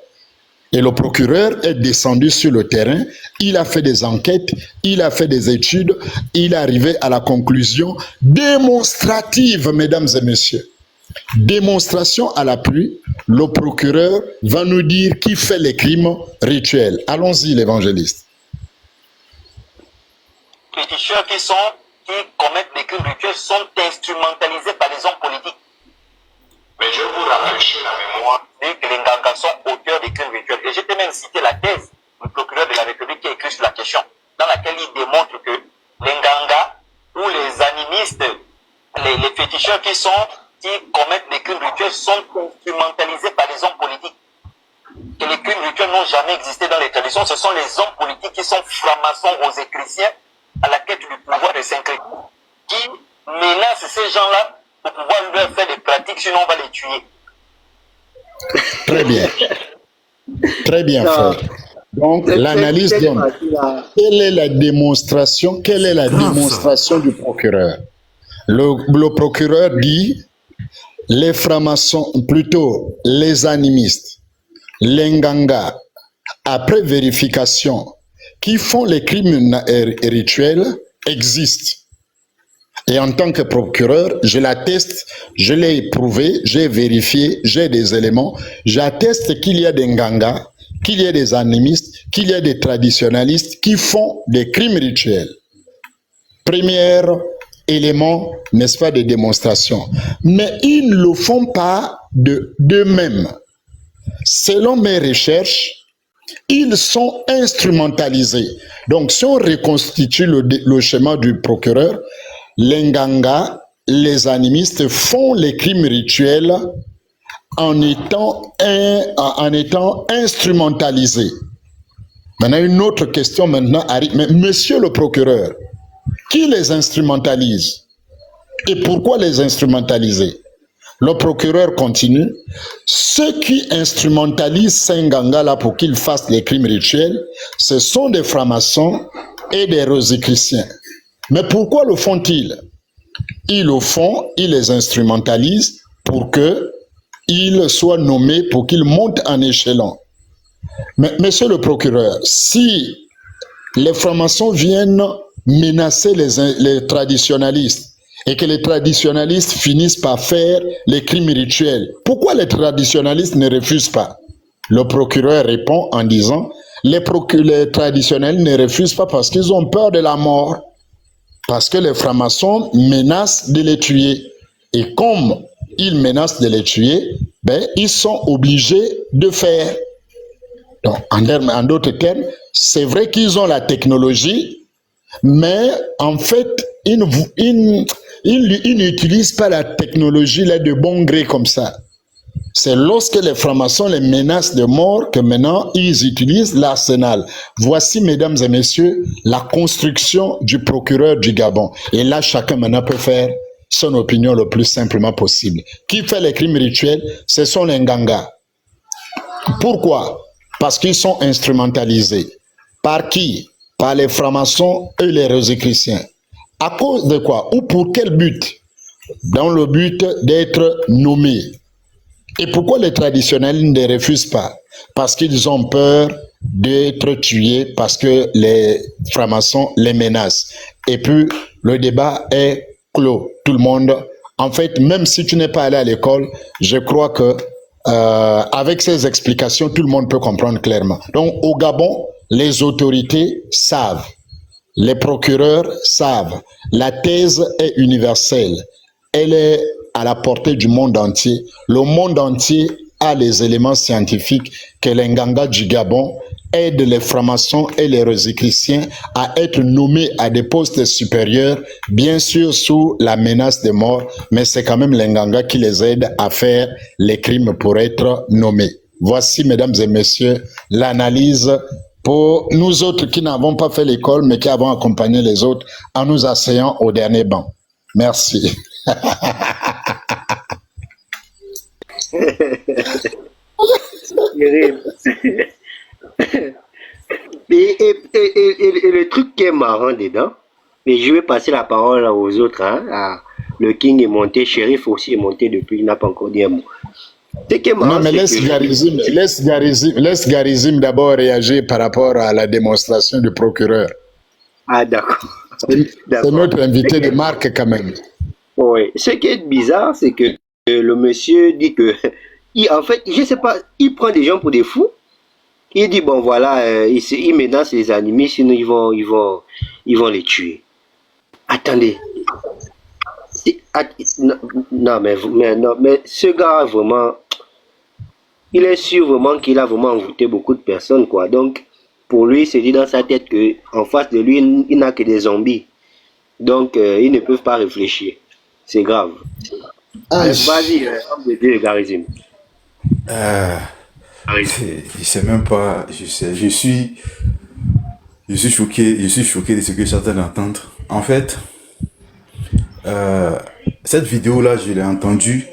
Et le procureur est descendu sur le terrain, il a fait des enquêtes, il a fait des études, il est arrivé à la conclusion démonstrative, mesdames et messieurs. Démonstration à l'appui, le procureur va nous dire qui fait les crimes rituels. Allons-y, l'évangéliste. Féticheurs qui commettent des crimes rituels sont instrumentalisés par les hommes politiques. Mais je vous rafraîchis la mémoire que les Nganga sont auteurs des crimes rituels. Et je t'ai même cité la thèse du procureur de la République qui a écrit sur la question, dans laquelle il démontre que les Nganga ou les animistes, les féticheurs qui commettent des crimes rituels sont instrumentalisés par les hommes politiques. Que les crimes rituels n'ont jamais existé dans les traditions. Ce sont les hommes politiques qui sont francs-maçons aux écrisiens à la quête du pouvoir de Saint-Christ, qui menacent ces gens-là pour pouvoir leur faire des pratiques, sinon on va les tuer. Très bien. Très bien, frère. Donc, l'analyse donne. Quelle est la démonstration du procureur? Le procureur dit les francs-maçons, plutôt les animistes, les Nganga, après vérification, qui font les crimes rituels existent. Et en tant que procureur, je l'atteste, je l'ai prouvé, j'ai vérifié, j'ai des éléments, j'atteste qu'il y a des Nganga, qu'il y a des animistes, qu'il y a des traditionalistes qui font des crimes rituels. Premier élément, n'est-ce pas, de démonstration. Mais ils ne le font pas d'eux-mêmes. Selon mes recherches, ils sont instrumentalisés. Donc, si on reconstitue le schéma du procureur, les Nganga, les animistes font les crimes rituels en étant instrumentalisés. Maintenant, une autre question arrive. Mais monsieur le procureur, qui les instrumentalise? Et pourquoi les instrumentaliser? Le procureur continue. Ceux qui instrumentalisent ces Nganga là pour qu'ils fassent des crimes rituels, ce sont des francs-maçons et des rosicruciens. Mais pourquoi le font-ils? Ils le font, ils les instrumentalisent pour qu'ils soient nommés, pour qu'ils montent en échelon. Mais monsieur le procureur, si les francs-maçons viennent menacer les traditionalistes et que les traditionalistes finissent par faire les crimes rituels, pourquoi les traditionalistes ne refusent pas? Le procureur répond en disant, les traditionnels ne refusent pas parce qu'ils ont peur de la mort. Parce que les francs-maçons menacent de les tuer. Et comme ils menacent de les tuer, ils sont obligés de faire. Donc, en d'autres termes, c'est vrai qu'ils ont la technologie, mais en fait, ils n'utilisent pas la technologie là de bon gré comme ça. C'est lorsque les francs-maçons les menacent de mort que maintenant ils utilisent l'arsenal. Voici, mesdames et messieurs, la construction du procureur du Gabon. Et là, chacun maintenant peut faire son opinion le plus simplement possible. Qui fait les crimes rituels? Ce sont les Nganga. Pourquoi? Parce qu'ils sont instrumentalisés. Par qui? Par les francs-maçons et les rosicruciens. À cause de quoi? Ou pour quel but? Dans le but d'être nommés. Et pourquoi les traditionnels ne refusent pas? Parce qu'ils ont peur d'être tués, parce que les francs-maçons les menacent. Et puis, le débat est clos. Tout le monde, en fait, même si tu n'es pas allé à l'école, je crois que avec ces explications, tout le monde peut comprendre clairement. Donc, au Gabon, les autorités savent, les procureurs savent, la thèse est universelle. Elle est à la portée du monde entier. Le monde entier a les éléments scientifiques que les Nganga du Gabon aident les francs-maçons et les rosicruciens à être nommés à des postes supérieurs, bien sûr sous la menace de mort, mais c'est quand même les Nganga qui les aident à faire les crimes pour être nommés. Voici, mesdames et messieurs, l'analyse pour nous autres qui n'avons pas fait l'école, mais qui avons accompagné les autres en nous asseyant au dernier banc. Merci. Et le truc qui est marrant dedans, mais je vais passer la parole aux autres, Le King est monté, Shérif aussi est monté depuis, il n'a pas encore dit un mot. Non, mais laisse Garizim d'abord réagir par rapport à la démonstration du procureur. Ah, d'accord. C'est notre invité de marque quand même. Oui. Ce qui est bizarre, c'est que le monsieur dit que, en fait, je sais pas, il prend des gens pour des fous. Il dit, bon voilà, il menace les animés, sinon ils vont les tuer. Attendez. Non, mais ce gars, vraiment, il est sûr vraiment qu'il a vraiment envoûté beaucoup de personnes, quoi. Donc, pour lui, c'est dit dans sa tête qu'en face de lui, il n'a que des zombies. Donc, ils ne peuvent pas réfléchir. C'est grave. Vas-y, homme de Dieu, Garizim. Je sais même pas, je suis choqué de ce que je suis en train d'entendre. En fait, cette vidéo-là, je l'ai entendue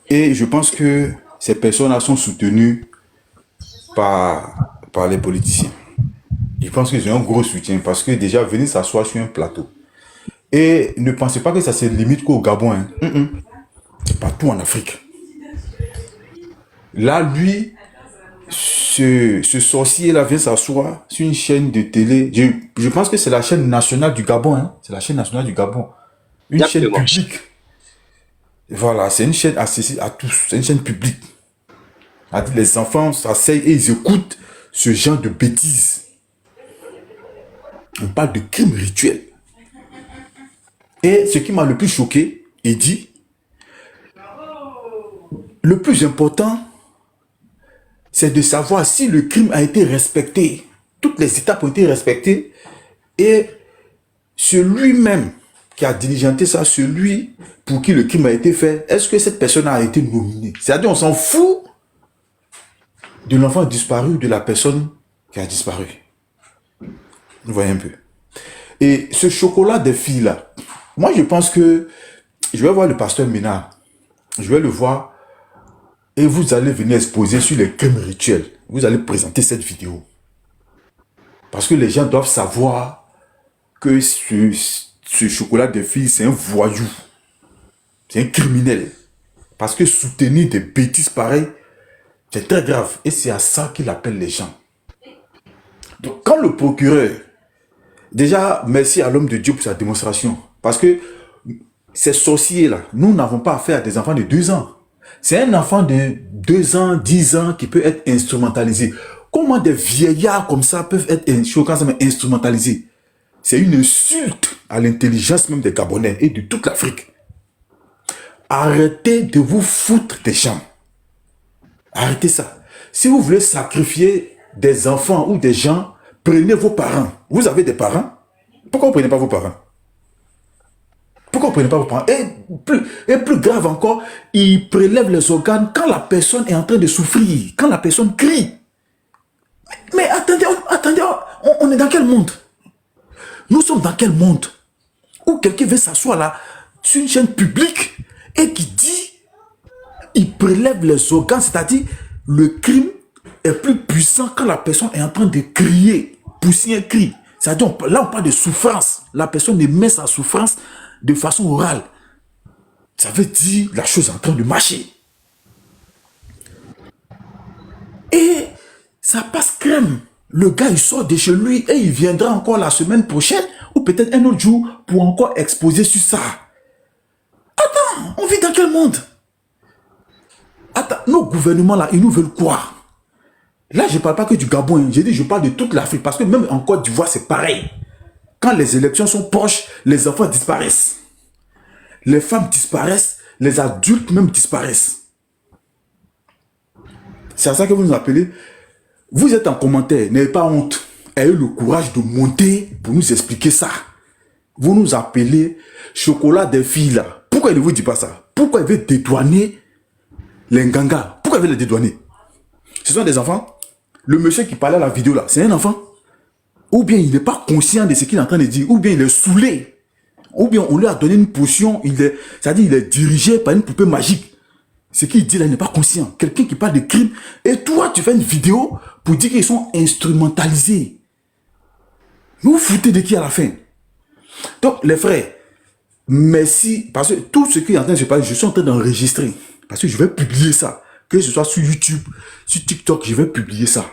et je pense que ces personnes-là sont soutenues par les politiciens. Je pense qu'ils ont un gros soutien parce que déjà, venir s'asseoir sur un plateau. Et ne pensez pas que ça se limite qu'au Gabon. Hein. C'est partout en Afrique. Là, lui, ce sorcier-là vient s'asseoir sur une chaîne de télé. Je pense que c'est la chaîne nationale du Gabon. Hein. C'est la chaîne nationale du Gabon. Une chaîne publique. Voilà, c'est une chaîne accessible à tous. C'est une chaîne publique. Les enfants s'asseyent et ils écoutent ce genre de bêtises. On parle de crimes rituels. Et ce qui m'a le plus choqué, il dit, le plus important, c'est de savoir si le crime a été respecté. Toutes les étapes ont été respectées. Et celui-même qui a diligenté ça, celui pour qui le crime a été fait, est-ce que cette personne a été nominée? C'est-à-dire, on s'en fout de l'enfant disparu, de la personne qui a disparu. Vous voyez un peu. Et ce chocolat des filles-là, moi, je pense que je vais voir le pasteur Ménard. Je vais le voir et vous allez venir exposer sur les crimes rituels. Vous allez présenter cette vidéo. Parce que les gens doivent savoir que ce chocolat des filles, c'est un voyou. C'est un criminel. Parce que soutenir des bêtises pareilles, c'est très grave. Et c'est à ça qu'il appelle les gens. Donc, quand le procureur... Déjà, merci à l'homme de Dieu pour sa démonstration. Parce que ces sorciers-là, nous n'avons pas affaire à des enfants de 2 ans. C'est un enfant de 2 ans, 10 ans qui peut être instrumentalisé. Comment des vieillards comme ça peuvent être instrumentalisés? C'est une insulte à l'intelligence même des Gabonais et de toute l'Afrique. Arrêtez de vous foutre des gens. Arrêtez ça. Si vous voulez sacrifier des enfants ou des gens, prenez vos parents. Vous avez des parents? Pourquoi vous ne prenez pas vos parents? Pourquoi vous ne prenez pas vos parents? Et plus grave encore, ils prélèvent les organes quand la personne est en train de souffrir, quand la personne crie. Mais attendez, on est dans quel monde? Nous sommes dans quel monde? Où quelqu'un veut s'asseoir là, sur une chaîne publique, et qui dit, il prélève les organes, c'est-à-dire, le crime est plus puissant quand la personne est en train de crier, pousser un cri. C'est-à-dire, là, on parle de souffrance. La personne émet sa souffrance de façon orale. Ça veut dire la chose est en train de marcher. Et ça passe crème. Le gars, il sort de chez lui et il viendra encore la semaine prochaine ou peut-être un autre jour pour encore exposer sur ça. Attends, on vit dans quel monde? Attends, nos gouvernements là, ils nous veulent quoi? Là, je ne parle pas que du Gabon, j'ai dit je parle de toute l'Afrique parce que même en Côte d'Ivoire, c'est pareil. Quand les élections sont proches, les enfants disparaissent. Les femmes disparaissent, les adultes même disparaissent. C'est à ça que vous nous appelez. Vous êtes en commentaire, n'ayez pas honte. Ayez le courage de monter pour nous expliquer ça. Vous nous appelez chocolat des filles là. Pourquoi il ne vous dit pas ça? Pourquoi il veut dédouaner les Nganga? Pourquoi il veut les dédouaner? Ce sont des enfants. Le monsieur qui parlait à la vidéo là, c'est un enfant. Ou bien il n'est pas conscient de ce qu'il est en train de dire. Ou bien il est saoulé. Ou bien on lui a donné une potion. C'est-à-dire il est dirigé par une poupée magique. Ce qu'il dit là, il n'est pas conscient. Quelqu'un qui parle de crime. Et toi, tu fais une vidéo pour dire qu'ils sont instrumentalisés. Vous vous foutez de qui à la fin? Donc, les frères, merci, parce que tout ce qui est en train de se passer, je suis en train d'enregistrer. Parce que je vais publier ça. Que ce soit sur YouTube, sur TikTok, je vais publier ça.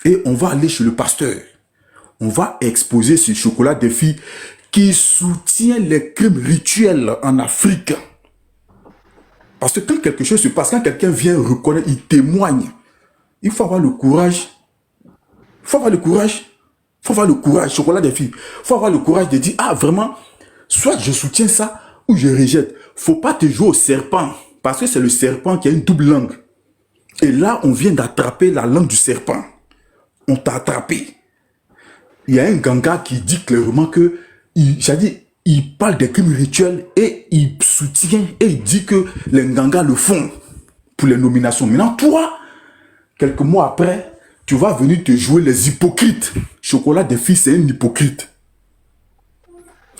Et on va aller chez le pasteur. On va exposer ce chocolat des filles qui soutient les crimes rituels en Afrique. Parce que quand quelque chose se passe, quand quelqu'un vient reconnaître, il témoigne, il faut avoir le courage. Il faut avoir le courage. Il faut avoir le courage, chocolat des filles. Il faut avoir le courage de dire, ah vraiment, soit je soutiens ça ou je rejette. Faut pas te jouer au serpent. Parce que c'est le serpent qui a une double langue. Et là, on vient d'attraper la langue du serpent. On t'a attrapé. Il y a un ganga qui dit clairement que, il parle des crimes rituels et il soutient et il dit que les gangas le font pour les nominations. Maintenant, toi, quelques mois après, tu vas venir te jouer les hypocrites. Chocolat des filles, c'est un hypocrite.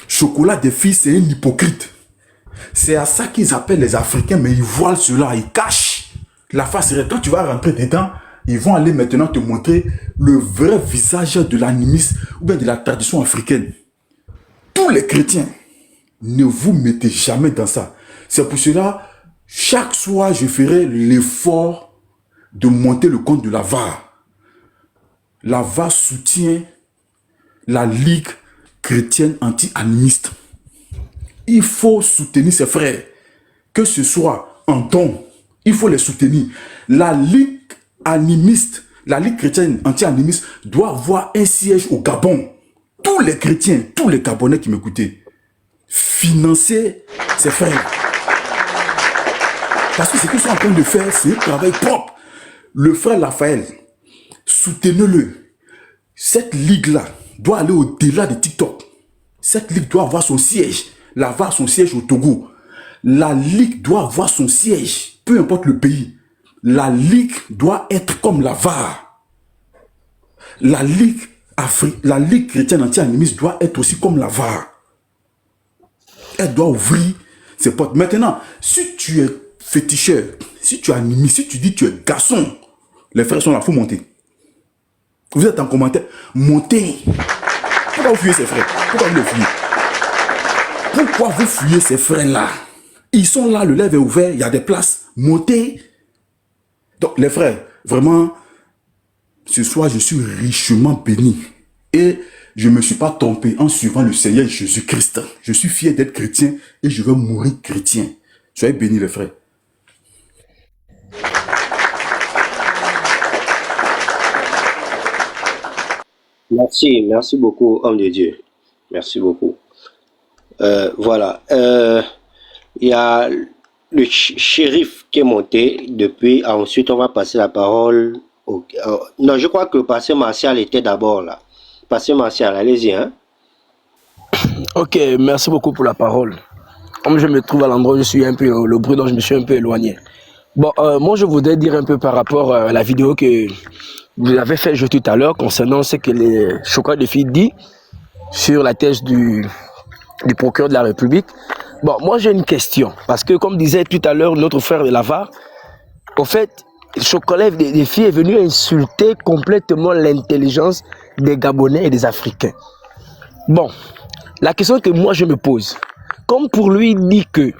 Chocolat des filles, c'est un hypocrite. C'est à ça qu'ils appellent les Africains, mais ils voilent cela, ils cachent la face. Toi, tu vas rentrer dedans, ils vont aller maintenant te montrer le vrai visage de l'animisme ou bien de la tradition africaine. Tous les chrétiens, ne vous mettez jamais dans ça. C'est pour cela, chaque soir, je ferai l'effort de monter le compte de la VAR. La VAR soutient la Ligue chrétienne anti-animiste. Il faut soutenir ses frères, que ce soit en don, il faut les soutenir. La Ligue animiste, la Ligue chrétienne anti-animiste doit avoir un siège au Gabon. Tous les chrétiens, tous les Gabonais qui m'écoutaient, financer ses frères. Parce que ce qu'ils sont en train de faire, c'est un travail propre. Le frère Raphaël, soutenez-le. Cette ligue-là doit aller au-delà de TikTok. Cette ligue doit avoir son siège. La VAR, son siège au Togo. La Ligue doit avoir son siège, peu importe le pays. La Ligue doit être comme la VAR. La Ligue chrétienne anti-animiste doit être aussi comme la VAR. Elle doit ouvrir ses portes. Maintenant, si tu es féticheur, si tu es animiste, si tu dis que tu es garçon, les frères sont là, il faut monter. Vous êtes en commentaire, montez. Pourquoi vous fuyez ces frères? Pourquoi vous les fuyez? Pourquoi vous fuyez ces frères-là? Ils sont là, le lèvre est ouvert, il y a des places. Montez. Donc, les frères, vraiment, ce soir, je suis richement béni. Et je ne me suis pas trompé en suivant le Seigneur Jésus-Christ. Je suis fier d'être chrétien et je veux mourir chrétien. Soyez bénis, les frères. Merci beaucoup, homme de Dieu. Merci beaucoup. Voilà. Il y a le shérif qui est monté depuis. Ensuite, on va passer la parole au... non, je crois que le pasteur Martial était d'abord là. Pasteur Martial, allez-y. Hein? Ok, merci beaucoup pour la parole. Comme je me trouve à l'endroit où je suis un peu, le bruit dont je me suis un peu éloigné. Bon, moi je voudrais dire un peu par rapport à la vidéo que vous avez fait jouer tout à l'heure concernant ce que les chocolats de filles dit sur la thèse du procureur de la République. Bon, moi j'ai une question, parce que comme disait tout à l'heure notre frère de la VAR, au fait, le chocolat des filles est venu insulter complètement l'intelligence des Gabonais et des Africains. Bon, la question que moi je me pose, comme pour lui dit que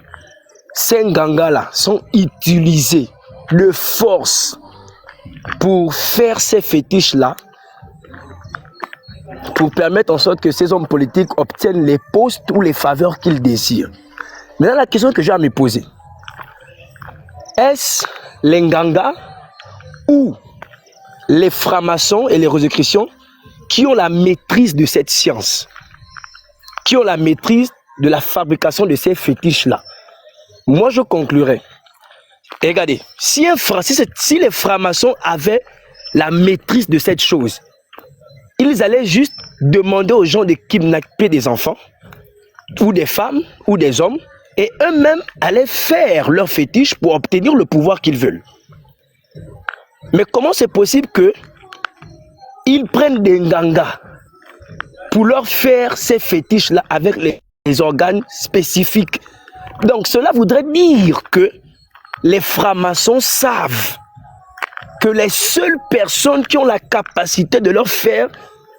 ces gangas-là sont utilisés de force pour faire ces fétiches-là, pour permettre en sorte que ces hommes politiques obtiennent les postes ou les faveurs qu'ils désirent. Maintenant, la question que j'ai à me poser, est-ce les Nganga ou les francs-maçons et les Rosicruciens qui ont la maîtrise de cette science, qui ont la maîtrise de la fabrication de ces fétiches-là? Moi, je conclurai. Et regardez, si les francs-maçons avaient la maîtrise de cette chose, ils allaient juste demander aux gens de kidnapper des enfants, ou des femmes, ou des hommes, et eux-mêmes allaient faire leur fétiche pour obtenir le pouvoir qu'ils veulent. Mais comment c'est possible qu'ils prennent des gangas pour leur faire ces fétiches-là avec les organes spécifiques? Donc cela voudrait dire que les francs-maçons savent que les seules personnes qui ont la capacité de leur faire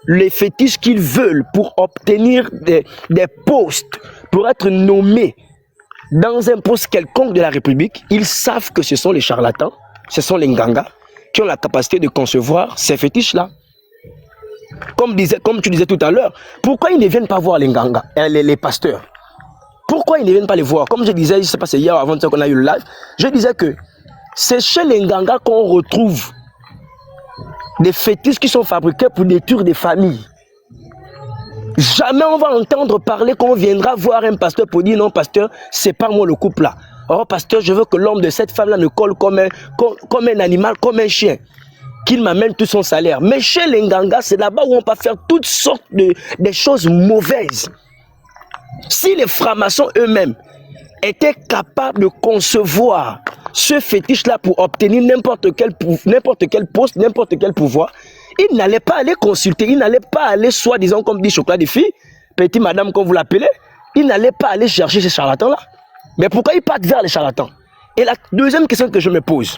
les fétiches qu'ils veulent pour obtenir des postes, pour être nommés dans un poste quelconque de la République, ils savent que ce sont les charlatans, ce sont les Nganga qui ont la capacité de concevoir ces fétiches-là. Comme tu disais tout à l'heure, pourquoi ils ne viennent pas voir les Nganga, les pasteurs? Pourquoi ils ne viennent pas les voir? Comme je disais, je ne sais pas, c'est hier avant qu'on a eu le live, je disais que c'est chez les Nganga qu'on retrouve des fétiches qui sont fabriqués pour détruire des familles. Jamais on va entendre parler qu'on viendra voir un pasteur pour dire non, pasteur, c'est pas moi le couple là. Oh, pasteur, je veux que l'homme de cette femme là me colle comme un animal, comme un chien. Qu'il m'amène tout son salaire. Mais chez les Nganga, c'est là-bas où on peut faire toutes sortes de choses mauvaises. Si les francs-maçons eux-mêmes étaient capables de concevoir ce fétiche-là pour obtenir n'importe quel poste, n'importe quel pouvoir, ils n'allaient pas aller consulter, ils n'allaient pas aller, soi-disant, comme dit Chocolat des filles, petit madame, comme vous l'appelez, ils n'allaient pas aller chercher ces charlatans-là. Mais pourquoi ils partent vers les charlatans? Et la deuxième question que je me pose,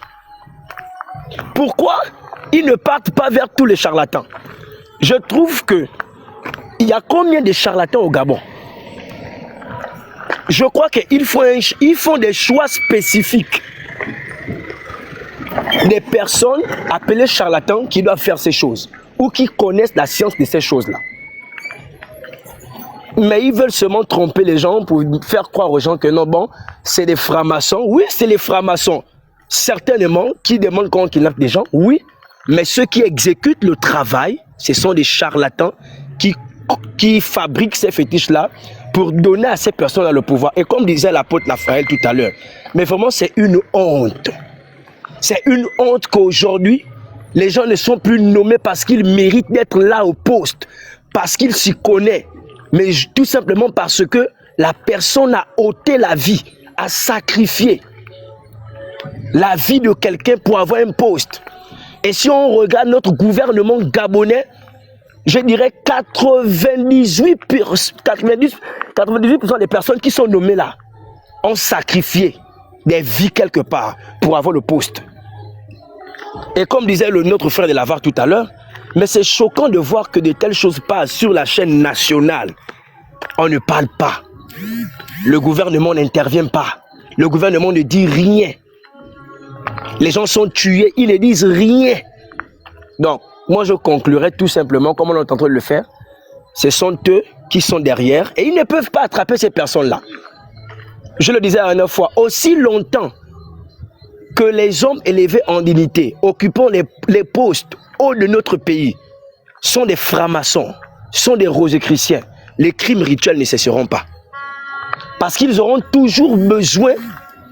pourquoi ils ne partent pas vers tous les charlatans? Je trouve que il y a combien de charlatans au Gabon? Je crois qu'ils font des choix spécifiques. Des personnes appelées charlatans qui doivent faire ces choses ou qui connaissent la science de ces choses-là. Mais ils veulent seulement tromper les gens pour faire croire aux gens que non, bon, c'est des francs-maçons. Oui, c'est les francs-maçons, certainement, qui demandent qu'on kidnappe des gens, oui. Mais ceux qui exécutent le travail, ce sont des charlatans qui fabriquent ces fétiches-là pour donner à ces personnes-là le pouvoir. Et comme disait l'apôtre Raphaël tout à l'heure, mais vraiment c'est une honte. C'est une honte qu'aujourd'hui, les gens ne sont plus nommés parce qu'ils méritent d'être là au poste, parce qu'ils s'y connaissent, mais tout simplement parce que la personne a ôté la vie, a sacrifié la vie de quelqu'un pour avoir un poste. Et si on regarde notre gouvernement gabonais, je dirais 98% des personnes qui sont nommées là ont sacrifié des vies quelque part pour avoir le poste. Et comme disait notre frère de Lavar tout à l'heure, mais c'est choquant de voir que de telles choses passent sur la chaîne nationale. On ne parle pas. Le gouvernement n'intervient pas. Le gouvernement ne dit rien. Les gens sont tués, ils ne disent rien. Donc, moi je conclurai tout simplement, comme on est en train de le faire, ce sont eux qui sont derrière et ils ne peuvent pas attraper ces personnes-là. Je le disais la dernière fois, aussi longtemps que les hommes élevés en dignité, occupant les postes hauts de notre pays, sont des francs-maçons, sont des rosicruciens, les crimes rituels ne cesseront pas. Parce qu'ils auront toujours besoin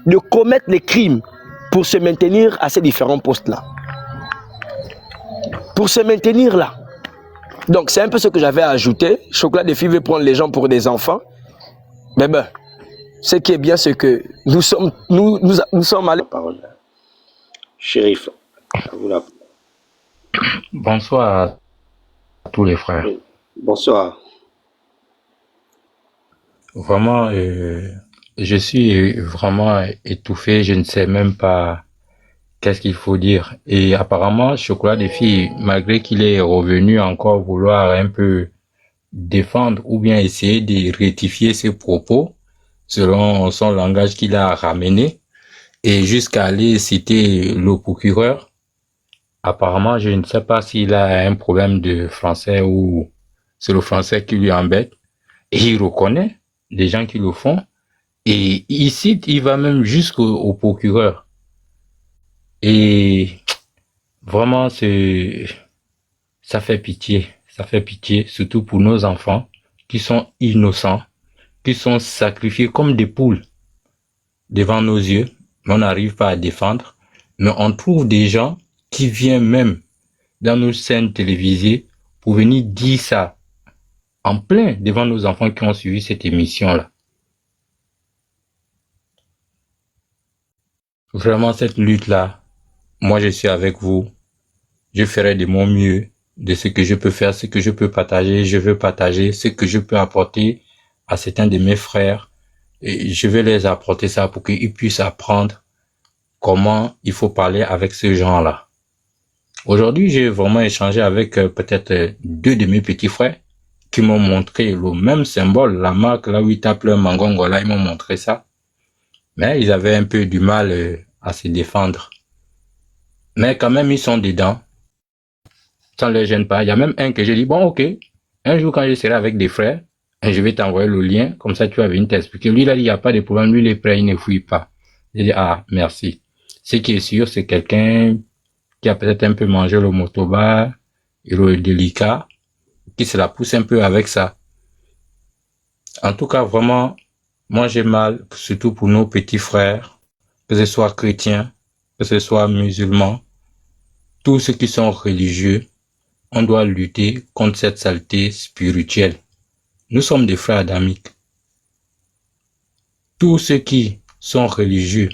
de commettre les crimes pour se maintenir à ces différents postes-là. Pour se maintenir là. Donc c'est un peu ce que j'avais à ajouter. Chocolat des filles veut prendre les gens pour des enfants. Mais ben, ce qui est bien, c'est que nous sommes allés. Shérif, à vous la... Bonsoir à tous les frères. Bonsoir. Vraiment, je suis vraiment étouffé. Je ne sais même pas qu'est-ce qu'il faut dire. Et apparemment, Chocolat des filles, malgré qu'il est revenu encore vouloir un peu défendre ou bien essayer de rectifier ses propos selon son langage qu'il a ramené et jusqu'à aller citer le procureur, apparemment, je ne sais pas s'il a un problème de français ou c'est le français qui lui embête. Et il reconnaît des gens qui le font et il cite, il va même jusqu'au procureur. Et vraiment, ça fait pitié, surtout pour nos enfants qui sont innocents, qui sont sacrifiés comme des poules devant nos yeux, mais on n'arrive pas à défendre. Mais on trouve des gens qui viennent même dans nos scènes télévisées pour venir dire ça en plein devant nos enfants qui ont suivi cette émission-là. Vraiment, cette lutte-là, moi, je suis avec vous. Je ferai de mon mieux, de ce que je peux faire, ce que je peux partager. Je veux partager ce que je peux apporter à certains de mes frères. Et je vais les apporter ça pour qu'ils puissent apprendre comment il faut parler avec ces gens-là. Aujourd'hui, j'ai vraiment échangé avec peut-être 2 de mes petits frères qui m'ont montré le même symbole, la marque là où ils tapent leur mangongo là, ils m'ont montré ça. Mais ils avaient un peu du mal à se défendre. Mais quand même, ils sont dedans. Ça ne les gêne pas. Il y a même un que j'ai dit, bon, ok, un jour quand je serai avec des frères, je vais t'envoyer le lien, comme ça tu vas venir t'expliquer. Lui, il a dit, il n'y a pas de problème, lui, il est prêt, il ne fouille pas. J'ai dit, ah, merci. Ce qui est sûr, c'est quelqu'un qui a peut-être un peu mangé le motoba, et le délicat, qui se la pousse un peu avec ça. En tout cas, vraiment, moi j'ai mal, surtout pour nos petits frères, que ce soit chrétiens, que ce soit musulmans, tous ceux qui sont religieux, on doit lutter contre cette saleté spirituelle. Nous sommes des frères adamiques. Tous ceux qui sont religieux,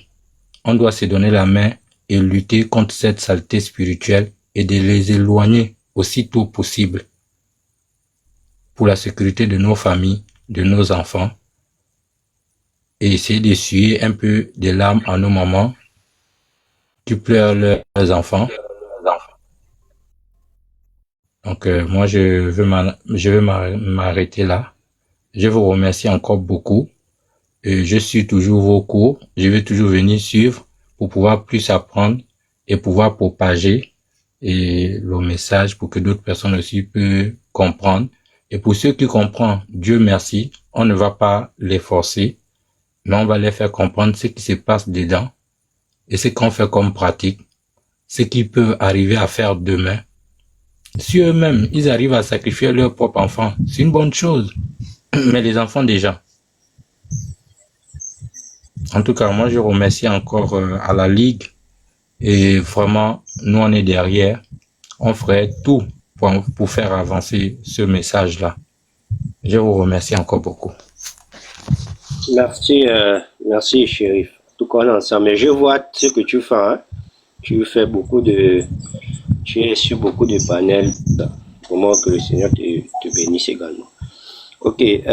on doit se donner la main et lutter contre cette saleté spirituelle et de les éloigner aussitôt possible pour la sécurité de nos familles, de nos enfants, et essayer d'essuyer un peu des larmes à nos mamans qui pleurent leurs enfants. Donc moi je vais m'arrêter là. Je vous remercie encore beaucoup. Je suis toujours vos cours. Je vais toujours venir suivre pour pouvoir plus apprendre et pouvoir propager et le message pour que d'autres personnes aussi peuvent comprendre. Et pour ceux qui comprennent, Dieu merci, on ne va pas les forcer, mais on va les faire comprendre ce qui se passe dedans et ce qu'on fait comme pratique, ce qu'ils peuvent arriver à faire demain. Si eux-mêmes, ils arrivent à sacrifier leurs propres enfants, c'est une bonne chose. Mais les enfants déjà. En tout cas, moi je remercie encore à la Ligue et vraiment, nous on est derrière. On ferait tout pour faire avancer ce message-là. Je vous remercie encore beaucoup. Merci, Chérif. En tout cas, on est ensemble. Mais je vois ce que tu fais. Hein. Tu fais tu es sur beaucoup de panels. Vraiment que le Seigneur te bénisse également. Ok. Il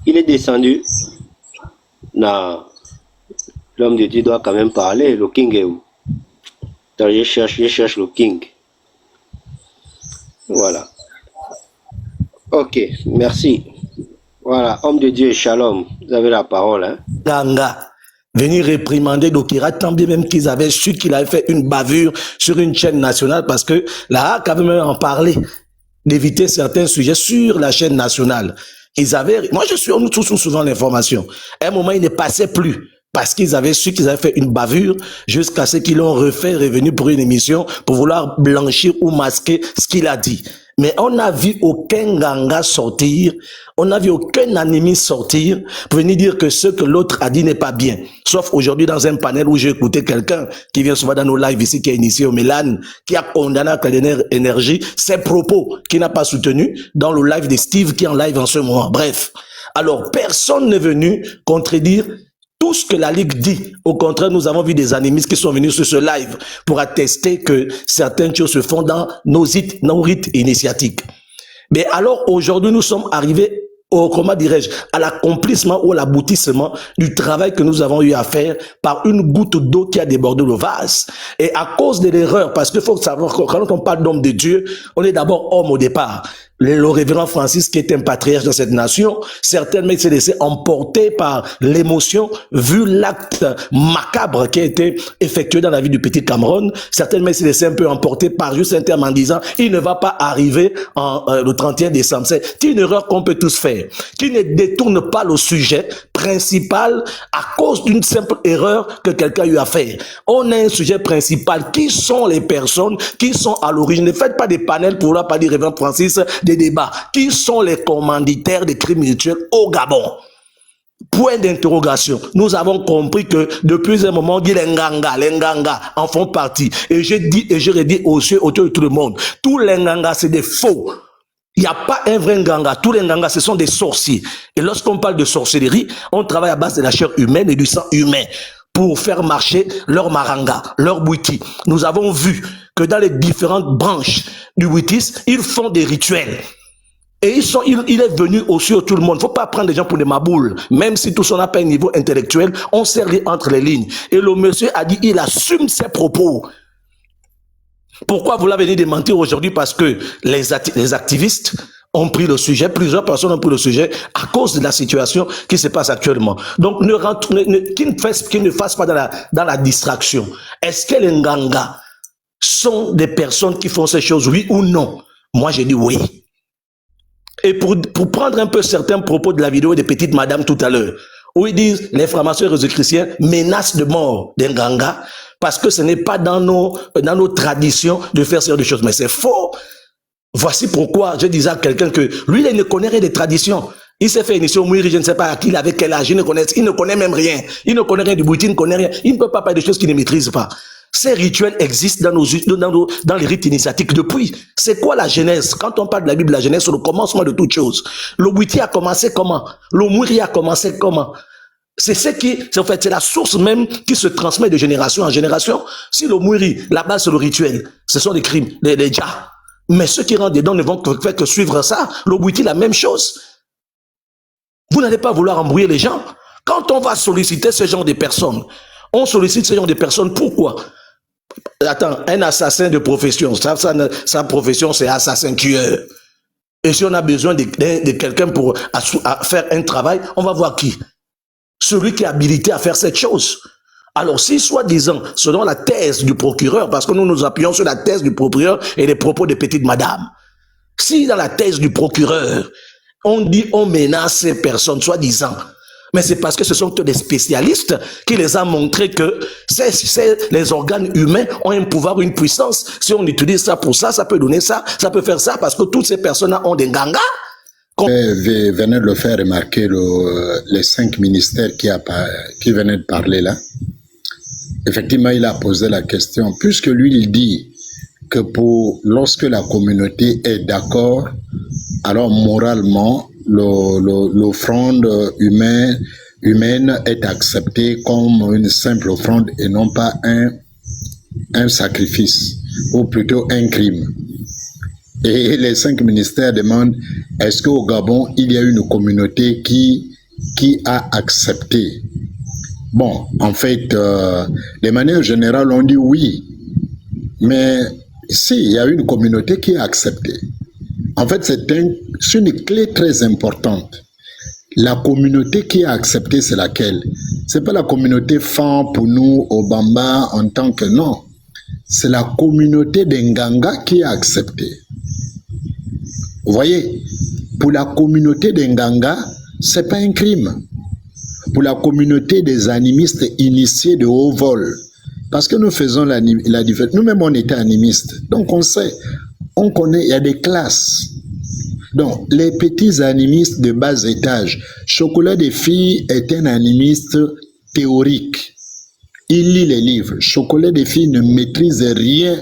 est descendu. Non. L'homme de Dieu doit quand même parler. Le King est où? Attends, je cherche le King. Voilà. Ok, merci. Voilà, homme de Dieu, shalom. Vous avez la parole. Hein? Ganga, venir réprimander Dokira, tant bien même qu'ils avaient su qu'il avait fait une bavure sur une chaîne nationale, parce que la HAC avait même en parlé, d'éviter certains sujets sur la chaîne nationale. Moi nous touchons souvent l'information. À un moment, il ne passait plus. Parce qu'ils avaient su qu'ils avaient fait une bavure jusqu'à ce qu'ils l'ont refait revenu pour une émission pour vouloir blanchir ou masquer ce qu'il a dit. Mais on n'a vu aucun ganga sortir, on n'a vu aucun animiste sortir pour venir dire que ce que l'autre a dit n'est pas bien. Sauf aujourd'hui dans un panel où j'ai écouté quelqu'un qui vient souvent dans nos lives ici, qui est initié au Mélan, qui a condamné à Caldener Énergie ses propos, qui n'a pas soutenu dans le live de Steve qui est en live en ce moment. Bref. Alors, personne n'est venu contredire tout ce que la Ligue dit. Au contraire, nous avons vu des animistes qui sont venus sur ce live pour attester que certaines choses se font dans nos rites initiatiques. Mais alors, aujourd'hui, nous sommes arrivés comment dirais-je, à l'accomplissement ou à l'aboutissement du travail que nous avons eu à faire par une goutte d'eau qui a débordé le vase. Et à cause de l'erreur, parce qu'il faut savoir que quand on parle d'homme de Dieu, on est d'abord homme au départ. Le révérend Francis, qui est un patriarche dans cette nation, certainement il s'est laissé emporter par l'émotion, vu l'acte macabre qui a été effectué dans la vie du petit Cameroun. Certainement il s'est laissé un peu emporter par juste un terme en disant, il ne va pas arriver le 31 décembre. C'est une erreur qu'on peut tous faire, qui ne détourne pas le sujet principal à cause d'une simple erreur que quelqu'un a eu à faire. On a un sujet principal. Qui sont les personnes qui sont à l'origine? Ne faites pas des panels pour là pas dire révérend Francis, des débats. Qui sont les commanditaires des crimes rituels au Gabon? Point d'interrogation. Nous avons compris que depuis un moment, on dit les Nganga en font partie. Et j'ai dit et je redis aux yeux autour de tout le monde, tous les Nganga c'est des faux. Il n'y a pas un vrai Nganga. Tous les Nganga, ce sont des sorciers. Et lorsqu'on parle de sorcellerie, on travaille à base de la chair humaine et du sang humain pour faire marcher leur maranga, leur wiki. Nous avons vu que dans les différentes branches du witis, ils font des rituels. Et il est venu aussi à tout le monde. Il ne faut pas prendre les gens pour des maboules. Même si tout ça n'a pas un niveau intellectuel, on sait lire entre les lignes. Et le monsieur a dit, il assume ses propos. Pourquoi vous l'avez démentir aujourd'hui? Parce que les activistes ont pris le sujet, plusieurs personnes ont pris le sujet à cause de la situation qui se passe actuellement. Donc, qu'ils ne fassent pas dans la distraction. Est-ce que les Nganga sont des personnes qui font ces choses, oui ou non? Moi, j'ai dit oui. Et pour prendre un peu certains propos de la vidéo des petites madames tout à l'heure, où ils disent les francs-maçons et les chrétiens menacent de mort des Nganga parce que ce n'est pas dans nos traditions de faire ce genre de choses. Mais c'est faux. Voici pourquoi je disais à quelqu'un que lui, il ne connaît rien des traditions. Il s'est fait initier au Mouiri, je ne sais pas à qui, il avait quel âge, il ne connaît même rien. Il ne connaît rien du Bouti, il ne connaît rien. Il ne peut pas parler de choses qu'il ne maîtrise pas. Ces rituels existent dans les rites initiatiques depuis. C'est quoi la genèse? Quand on parle de la Bible, la genèse, c'est le commencement de toute chose. Le Bouti a commencé comment? Le Mouiri a commencé comment? C'est c'est la source même qui se transmet de génération en génération. Si le Mouiri, la base c'est le rituel, ce sont des crimes, des djas. Mais ceux qui rentrent dedans ne vont faire que suivre ça. Le Bouti, la même chose. Vous n'allez pas vouloir embrouiller les gens. Quand on va solliciter ce genre de personnes, on sollicite ce genre de personnes, pourquoi? Attends, un assassin de profession, sa profession c'est assassin tueur. Et si on a besoin de quelqu'un pour faire un travail, on va voir qui? Celui qui est habilité à faire cette chose. Alors, si soi-disant, selon la thèse du procureur, parce que nous nous appuyons sur la thèse du procureur et les propos des petites madames, si dans la thèse du procureur, on dit on menace ces personnes, soi-disant, mais c'est parce que ce sont des spécialistes qui les ont montré que les organes humains ont un pouvoir, une puissance. Si on utilise ça pour ça, ça peut donner ça, ça peut faire ça, parce que toutes ces personnes ont des gangas. Venez de le faire remarquer les 5 ministères qui venaient de parler là. Effectivement, il a posé la question, puisque lui, il dit que lorsque la communauté est d'accord, alors moralement, l'offrande humaine est acceptée comme une simple offrande et non pas un sacrifice, ou plutôt un crime. Et les 5 ministères demandent, est-ce qu'au Gabon, il y a une communauté qui a accepté? Bon, en fait, de manière générale, on dit oui. Mais si, il y a une communauté qui a accepté. En fait, c'est une clé très importante. La communauté qui a accepté, c'est laquelle? C'est pas la communauté Fan pour nous, au Bamba, en tant que non. C'est la communauté des Nganga qui a accepté. Vous voyez, pour la communauté des Nganga, c'est pas un crime. Pour la communauté des animistes initiés de haut vol, parce que nous faisons la différence. Nous-mêmes, on était animistes. Donc, on sait, on connaît, il y a des classes. Donc, les petits animistes de bas étage. Chocolat des filles est un animiste théorique. Il lit les livres. Chocolat des filles ne maîtrise rien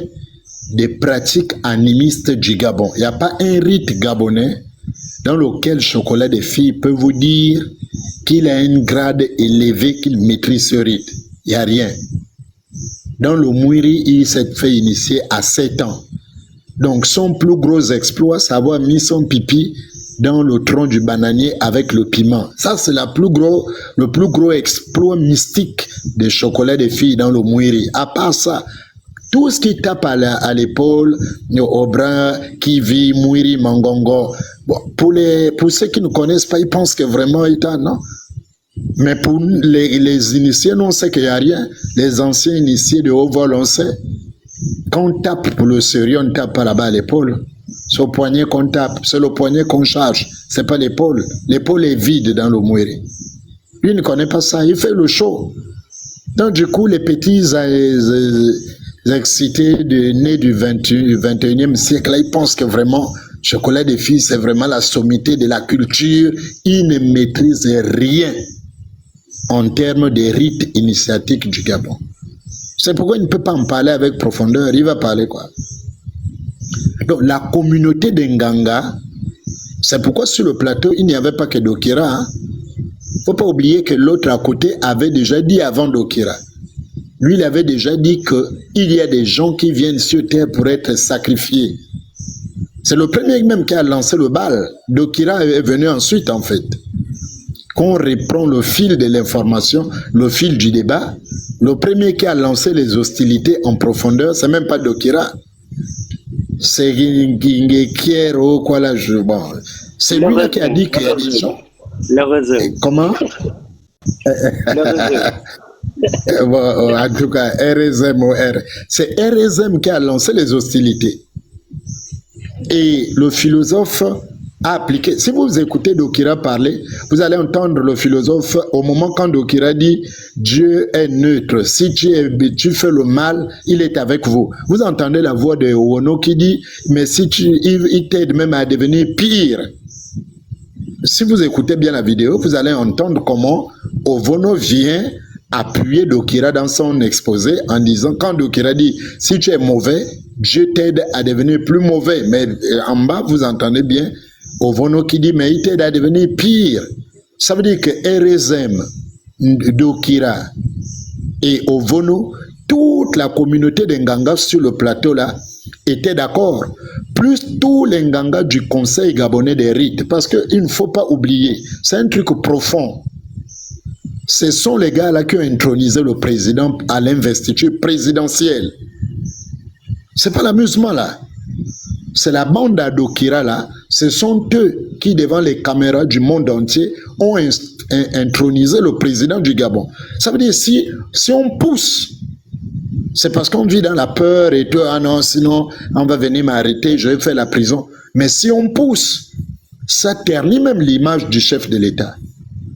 des pratiques animistes du Gabon. Il n'y a pas un rite gabonais dans lequel Chocolat des filles peut vous dire qu'il a un grade élevé, qu'il maîtrise ce rite. Il n'y a rien. Dans le Mouiri, il s'est fait initier à 7 ans. Donc son plus gros exploit, c'est avoir mis son pipi dans le tronc du bananier avec le piment. Ça, c'est le plus gros exploit mystique des Chocolats des filles dans le Mouiri. À part ça, tout ce qui tape à l'épaule, au bras, qui vit, Mouiri, Mangongo. Bon, pour ceux qui ne connaissent pas, ils pensent que vraiment il a, non? Mais pour les initiés, nous, on sait qu'il n'y a rien. Les anciens initiés de haut vol, on sait. Quand on tape pour le sérieux, on ne tape pas là-bas à l'épaule. C'est au poignet qu'on tape, c'est le poignet qu'on charge, c'est pas l'épaule. L'épaule est vide dans le Mouiri. Lui ne connaît pas ça, il fait le show. Donc du coup, les petits excités nés du 21e siècle, là, ils pensent que vraiment, Chocolat des filles, c'est vraiment la sommité de la culture. Ils ne maîtrisent rien en termes de rites initiatiques du Gabon. C'est pourquoi il ne peut pas en parler avec profondeur. Il va parler quoi? Donc la communauté des Nganga, c'est pourquoi sur le plateau, il n'y avait pas que Dokira. Il ne faut pas oublier que l'autre à côté avait déjà dit avant Dokira. Lui, il avait déjà dit qu'il y a des gens qui viennent sur terre pour être sacrifiés. C'est le premier même qui a lancé le bal. Dokira est venu ensuite, en fait. Quand on reprend le fil de l'information, le fil du débat, le premier qui a lancé les hostilités en profondeur, c'est même pas Dokira. C'est Nguekero, quoi là, bon. C'est lui là qui a dit qu'il y a des gens. Comment? Bon, en tout cas, c'est RSM qui a lancé les hostilités. Et le philosophe a appliqué. Si vous écoutez Dokira parler, vous allez entendre le philosophe au moment quand Dokira dit Dieu est neutre. Si tu fais le mal, il est avec vous. Vous entendez la voix de Owono qui dit mais si il t'aide même à devenir pire. Si vous écoutez bien la vidéo, vous allez entendre comment Owono vient appuyer Dokira dans son exposé en disant quand Dokira dit si tu es mauvais, Dieu t'aide à devenir plus mauvais. Mais en bas, vous entendez bien Owono qui dit mais il t'aide à devenir pire. Ça veut dire que RSM, Dokira et Owono, toute la communauté des Nganga sur le plateau là était d'accord. Plus tous les Nganga du Conseil gabonais des rites. Parce qu'il ne faut pas oublier, c'est un truc profond. Ce sont les gars là qui ont intronisé le président à l'investiture présidentielle. C'est pas l'amusement là. C'est la bande à Dokira là. Ce sont eux qui, devant les caméras du monde entier, ont intronisé le président du Gabon. Ça veut dire si on pousse, c'est parce qu'on vit dans la peur et tout, ah non, sinon on va venir m'arrêter, je vais faire la prison. Mais si on pousse, ça ternit même l'image du chef de l'État.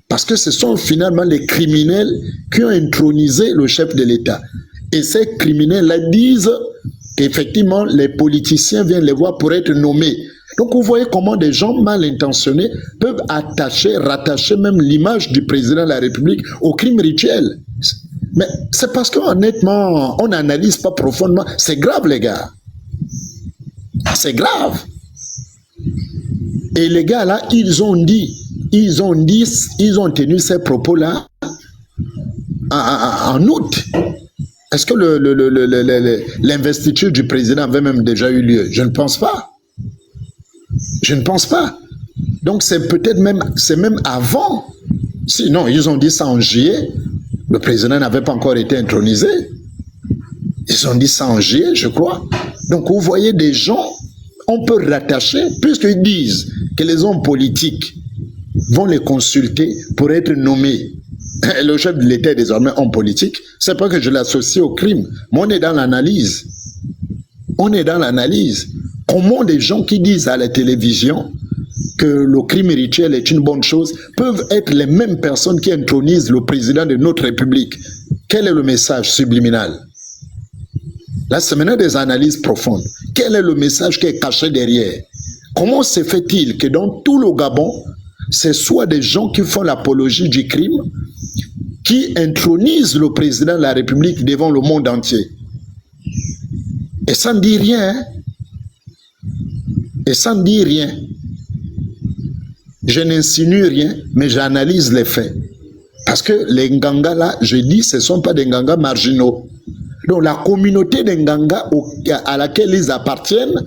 Parce que ce sont finalement les criminels qui ont intronisé le chef de l'État. Et ces criminels-là disent qu'effectivement, les politiciens viennent les voir pour être nommés. Donc vous voyez comment des gens mal intentionnés peuvent rattacher même l'image du président de la République au crime rituel. Mais c'est parce qu'honnêtement, on n'analyse pas profondément. C'est grave, les gars. C'est grave. Et les gars là, ils ont tenu ces propos-là en août. Est-ce que l'investiture du président avait même déjà eu lieu? Je ne pense pas. Je ne pense pas. Donc c'est peut-être même avant. Sinon, ils ont dit ça en juillet. Le président n'avait pas encore été intronisé. Ils ont dit ça en juillet, je crois. Donc vous voyez des gens, on peut rattacher, puisqu'ils disent que les hommes politiques vont les consulter pour être nommés. Le chef de l'État est désormais homme politique. C'est pas que je l'associe au crime, mais on est dans l'analyse. On est dans l'analyse. Comment des gens qui disent à la télévision que le crime rituel est une bonne chose peuvent être les mêmes personnes qui intronisent le président de notre République? Quel est le message subliminal? Là, c'est maintenant des analyses profondes. Quel est le message qui est caché derrière? Comment se fait-il que dans tout le Gabon, c'est soit des gens qui font l'apologie du crime, qui intronisent le président de la République devant le monde entier? Et ça ne dit rien. Hein? Et ça ne dit rien. Je n'insinue rien, mais j'analyse les faits. Parce que les Nganga là, je dis, ce ne sont pas des Nganga marginaux. Donc la communauté des Nganga à laquelle ils appartiennent,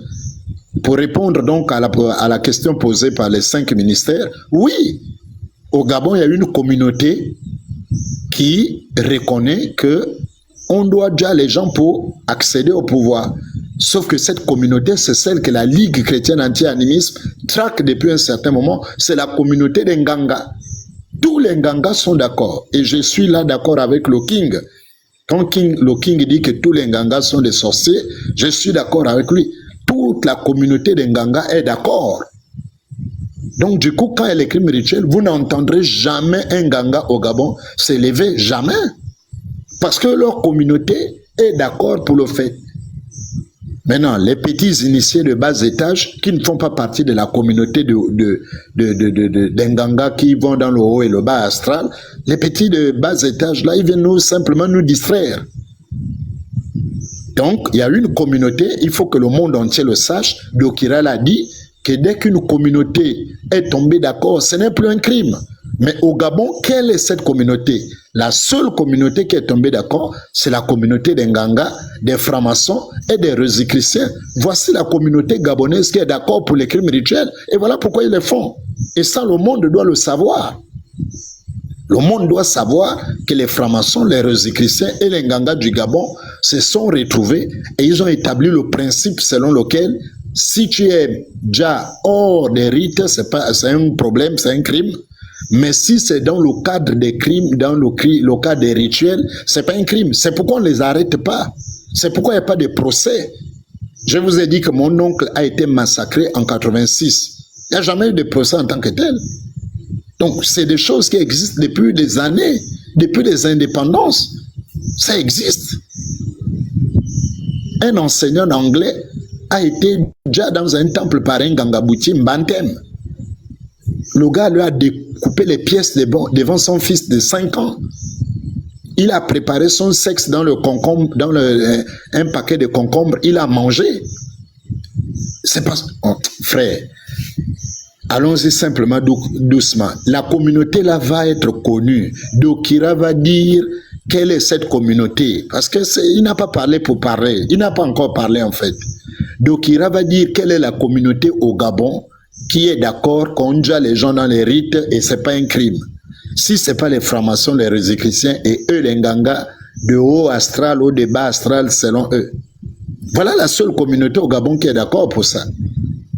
pour répondre donc à la question posée par les 5 ministères, oui, au Gabon, il y a une communauté qui reconnaît que on doit déjà les gens pour accéder au pouvoir. Sauf que cette communauté, c'est celle que la Ligue chrétienne anti-animisme traque depuis un certain moment, c'est la communauté des Nganga. Tous les Nganga sont d'accord. Et je suis là d'accord avec le King. Quand le King dit que tous les Nganga sont des sorciers, je suis d'accord avec lui. Toute la communauté des Nganga est d'accord. Donc du coup, quand il y a les crimes rituels, vous n'entendrez jamais un Nganga au Gabon s'élever, jamais. Parce que leur communauté est d'accord pour le fait. Maintenant, les petits initiés de bas étage qui ne font pas partie de la communauté des Nganga qui vont dans le haut et le bas astral, les petits de bas étage là, ils viennent simplement nous distraire. Donc, il y a une communauté, il faut que le monde entier le sache. Dokira l'a dit, que dès qu'une communauté est tombée d'accord, ce n'est plus un crime. Mais au Gabon, quelle est cette communauté? La seule communauté qui est tombée d'accord, c'est la communauté des Nganga, des francs-maçons et des rosicruciens. Voici la communauté gabonaise qui est d'accord pour les crimes rituels. Et voilà pourquoi ils les font. Et ça, le monde doit le savoir. Le monde doit savoir que les francs-maçons, les rosicruciens et les Nganga du Gabon se sont retrouvés et ils ont établi le principe selon lequel si tu es déjà hors des rites, c'est un problème, c'est un crime. Mais si c'est dans le cadre des crimes, dans le cadre des rituels, c'est pas un crime. C'est pourquoi on ne les arrête pas. C'est pourquoi il n'y a pas de procès. Je vous ai dit que mon oncle a été massacré en 86. Il n'y a jamais eu de procès en tant que tel. Donc, c'est des choses qui existent depuis des années, depuis les indépendances. Ça existe. Un enseignant anglais a été déjà dans un temple par un Gangabouti Mbantem. Le gars lui a découpé les pièces devant son fils de 5 ans. Il a préparé son sexe dans le concombre, dans un paquet de concombres. Il a mangé. C'est pas... Oh, frère, allons-y simplement doucement. La communauté là va être connue. Dokira va dire quelle est cette communauté. Parce que il n'a pas parlé pour parler. Il n'a pas encore parlé en fait. Dokira va dire quelle est la communauté au Gabon qui est d'accord qu'on gère les gens dans les rites et c'est pas un crime. Si c'est pas les francs-maçons, les rosicruciens et eux les Nganga de haut astral ou de bas astral selon eux. Voilà la seule communauté au Gabon qui est d'accord pour ça.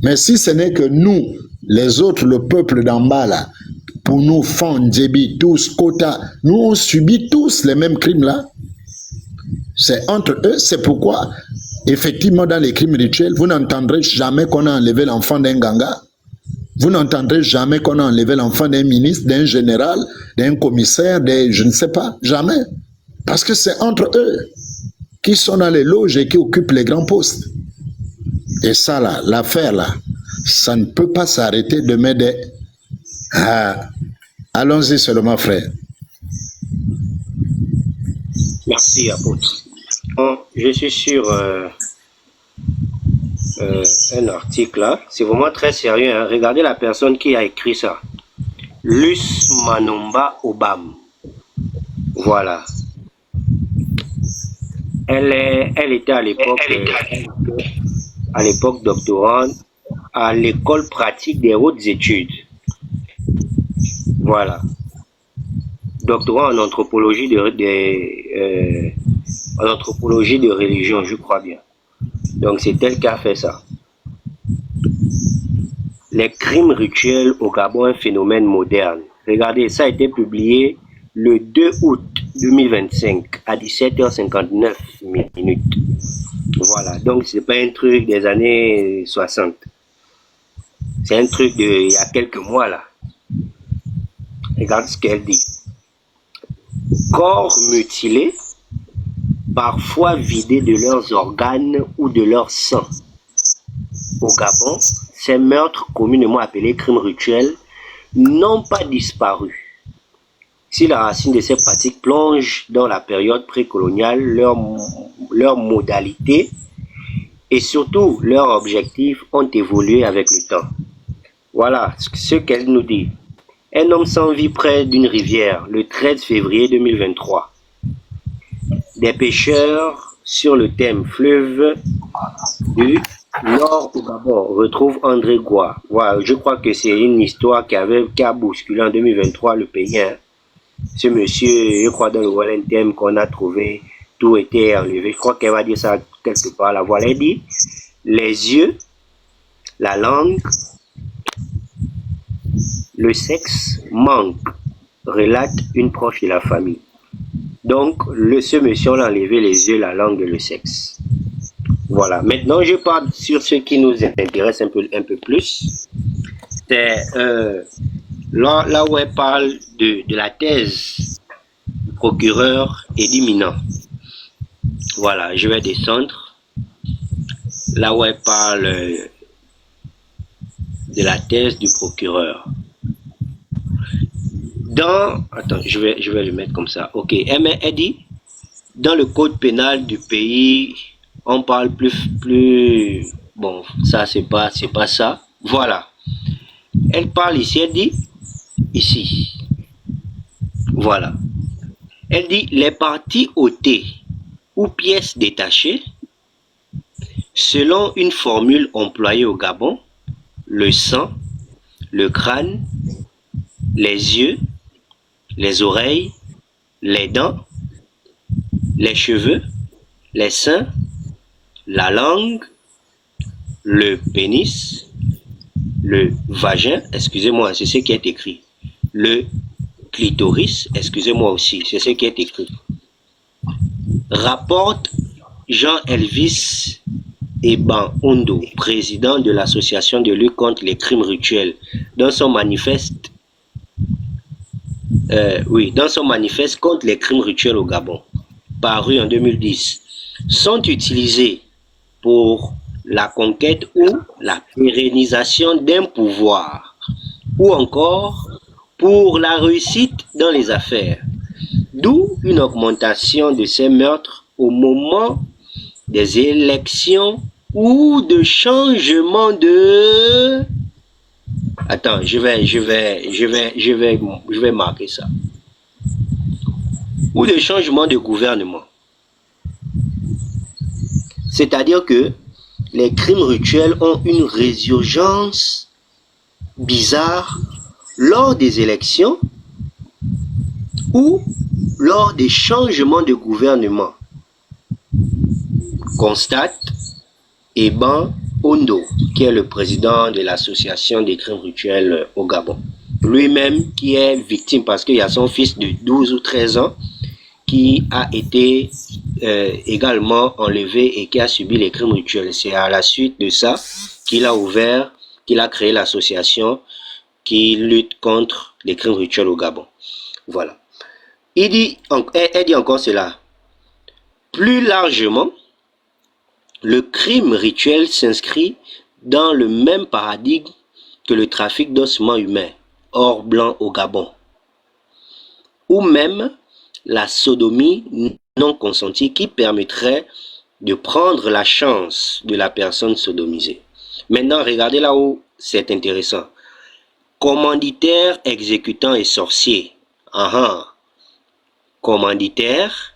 Mais si ce n'est que nous, les autres, le peuple d'en bas là, pour nous, Fan, Djebi, tous, Kota, nous on subit tous les mêmes crimes là. C'est entre eux, c'est pourquoi, effectivement, dans les crimes rituels, vous n'entendrez jamais qu'on a enlevé l'enfant d'un Ganga. Vous n'entendrez jamais qu'on a enlevé l'enfant d'un ministre, d'un général, d'un commissaire, je ne sais pas, jamais. Parce que c'est entre eux qui sont dans les loges et qui occupent les grands postes. Et ça là, l'affaire là, ça ne peut pas s'arrêter demain des... Ah, allons-y seulement, frère. Merci, apôtre. Bon, je suis sur un article là. C'est vraiment très sérieux. Hein. Regardez la personne qui a écrit ça. Luce Manumba Obam. Voilà. Elle était à l'époque doctorante à l'école pratique des hautes études. Voilà. Doctorant en anthropologie en anthropologie de religion, je crois bien. Donc c'est elle qui a fait ça. Les crimes rituels au Gabon, un phénomène moderne. Regardez, ça a été publié le 2 août 2025 à 17h59 minutes. Voilà, donc c'est pas un truc des années 60. C'est un truc il y a quelques mois là. Regarde ce qu'elle dit. Corps mutilés, parfois vidés de leurs organes ou de leur sang. Au Gabon, ces meurtres communément appelés crimes rituels n'ont pas disparu. Si la racine de ces pratiques plonge dans la période précoloniale, leurs modalités et surtout leurs objectifs ont évolué avec le temps. Voilà ce qu'elle nous dit. Un homme sans vie près d'une rivière le 13 février 2023. Des pêcheurs sur le thème fleuve du Nord au Gabon retrouvent André Goua. Voilà, je crois que c'est une histoire qui a bousculé en 2023 le pays. Hein. Ce monsieur, je crois dans le Wallen thème qu'on a trouvé, tout était enlevé. Je crois qu'elle va dire ça quelque part. La voilà, elle dit les yeux, la langue, le sexe manque, relate une proche de la famille. Donc, ce monsieur, on a enlevé les yeux, la langue et le sexe. Voilà. Maintenant, je parle sur ce qui nous intéresse un peu plus. C'est là où elle parle de la thèse du procureur Eddie Minant. Voilà, je vais descendre. Là où elle parle de la thèse du procureur. Attends, je vais le mettre comme ça. Ok, elle dit, dans le code pénal du pays, on parle plus bon, ça c'est pas ça. Voilà. Elle parle ici, elle dit, ici. Voilà. Elle dit, les parties ôtées ou pièces détachées, selon une formule employée au Gabon, le sang, le crâne, les yeux, les oreilles, les dents, les cheveux, les seins, la langue, le pénis, le vagin, excusez-moi, c'est ce qui est écrit. Le clitoris, excusez-moi aussi, c'est ce qui est écrit. Rapporte Jean-Elvis Eban-Ondo, président de l'association de lutte contre les crimes rituels, dans son manifeste contre les crimes rituels au Gabon, paru en 2010, sont utilisés pour la conquête ou la pérennisation d'un pouvoir, ou encore pour la réussite dans les affaires, d'où une augmentation de ces meurtres au moment des élections ou de changement de... Attends, je vais marquer ça. Ou de changement de gouvernement. C'est-à-dire que les crimes rituels ont une résurgence bizarre lors des élections ou lors des changements de gouvernement. Constate Eban Ondo, qui est le président de l'association des crimes rituels au Gabon. Lui-même qui est victime parce qu'il y a son fils de 12 ou 13 ans qui a été également enlevé et qui a subi les crimes rituels. C'est à la suite de ça qu'il a créé l'association qui lutte contre les crimes rituels au Gabon. Voilà. Elle dit encore cela. Plus largement, le crime rituel s'inscrit dans le même paradigme que le trafic d'ossements humains, hors blanc au Gabon, ou même la sodomie non consentie qui permettrait de prendre la chance de la personne sodomisée. Maintenant, regardez là où c'est intéressant. Commanditaire, exécutant et sorcier. Commanditaire,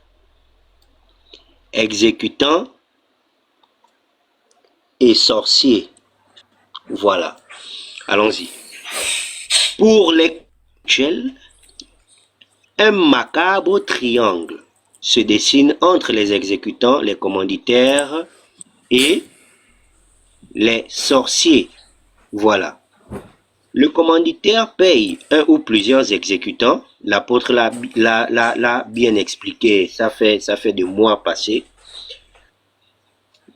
exécutant et sorcier. Voilà. Allons-y. Pour les rituels, un macabre triangle se dessine entre les exécutants, les commanditaires et les sorciers. Voilà. Le commanditaire paye un ou plusieurs exécutants. L'apôtre l'a bien expliqué, ça fait des mois passés.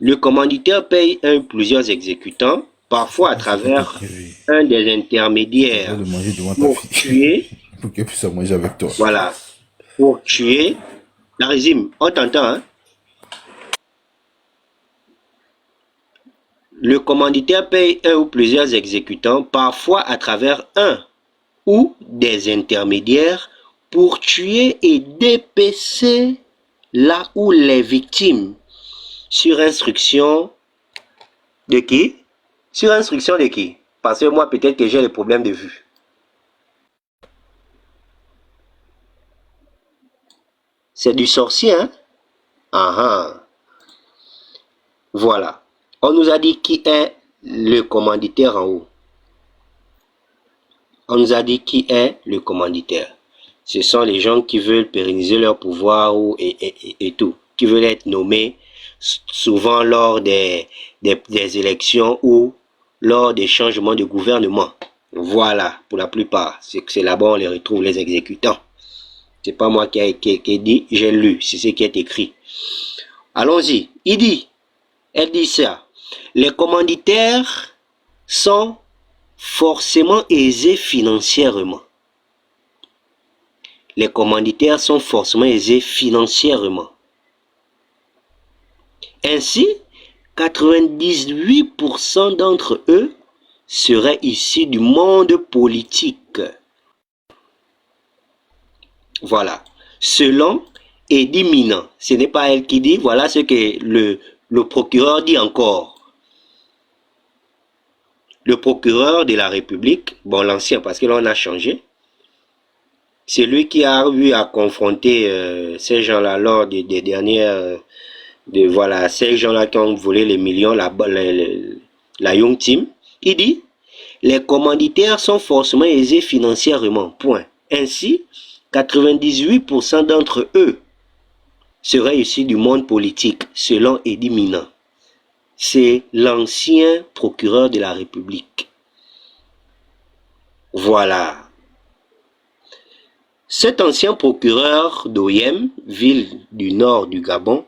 Le commanditaire paye un ou plusieurs exécutants, parfois à travers un des intermédiaires pour tuer. Pour qu'elle puisse manger avec toi. Voilà. Pour tuer. La résime, on t'entend, hein? Le commanditaire paye un ou plusieurs exécutants, parfois à travers un ou des intermédiaires, pour tuer et dépecer là où les victimes, sur instruction de qui? Sur instruction de qui? Parce que moi, peut-être que j'ai des problèmes de vue. C'est du sorcier, hein? Voilà. On nous a dit qui est le commanditaire en haut. On nous a dit qui est le commanditaire. Ce sont les gens qui veulent pérenniser leur pouvoir et tout. Qui veulent être nommés souvent lors des élections ou lors des changements de gouvernement. Voilà, pour la plupart. C'est là-bas on les retrouve, les exécutants. C'est pas moi qui ai dit, j'ai lu, c'est ce qui est écrit. Allons-y. Elle dit ça. Les commanditaires sont forcément aisés financièrement. Les commanditaires sont forcément aisés financièrement. Ainsi, 98% d'entre eux seraient issus du monde politique. Voilà. Selon Eddie Minan, ce n'est pas elle qui dit, voilà ce que le procureur dit encore. Le procureur de la République, bon l'ancien parce que là on a changé, c'est lui qui a eu à confronter ces gens-là lors des dernières, voilà, ces gens-là qui ont volé les millions, la Young Team. Il dit, les commanditaires sont forcément aisés financièrement, point. Ainsi, 98% d'entre eux serait issu du monde politique, selon Eddie Minan. C'est l'ancien procureur de la République. Voilà. Cet ancien procureur d'Oyem, ville du nord du Gabon,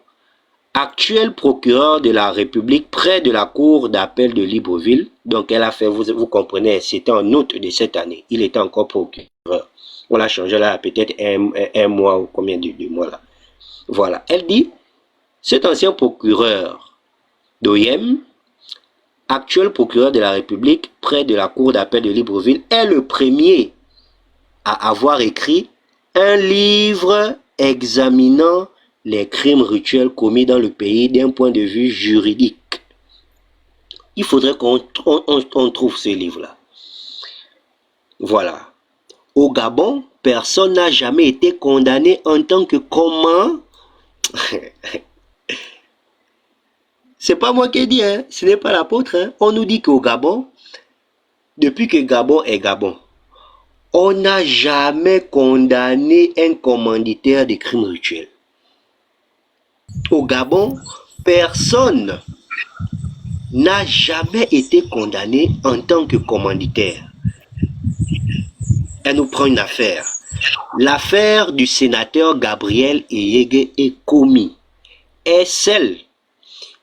actuel procureur de la République près de la cour d'appel de Libreville, donc elle a fait, vous comprenez, c'était en août de cette année, il était encore procureur. On l'a changé là peut-être un mois ou combien de mois là. Voilà, elle dit, cet ancien procureur d'Oyem, actuel procureur de la République près de la cour d'appel de Libreville, est le premier à avoir écrit un livre examinant les crimes rituels commis dans le pays d'un point de vue juridique. Il faudrait qu'on trouve ce livre-là. Voilà. Au Gabon, personne n'a jamais été condamné en tant que comment. C'est pas moi qui ai dit, hein? Ce n'est pas l'apôtre. Hein? On nous dit qu'au Gabon, depuis que Gabon est Gabon, on n'a jamais condamné un commanditaire de crimes rituels. Au Gabon, personne n'a jamais été condamné en tant que commanditaire. Elle nous prend une affaire. L'affaire du sénateur Gabriel Eyege Ekomi est celle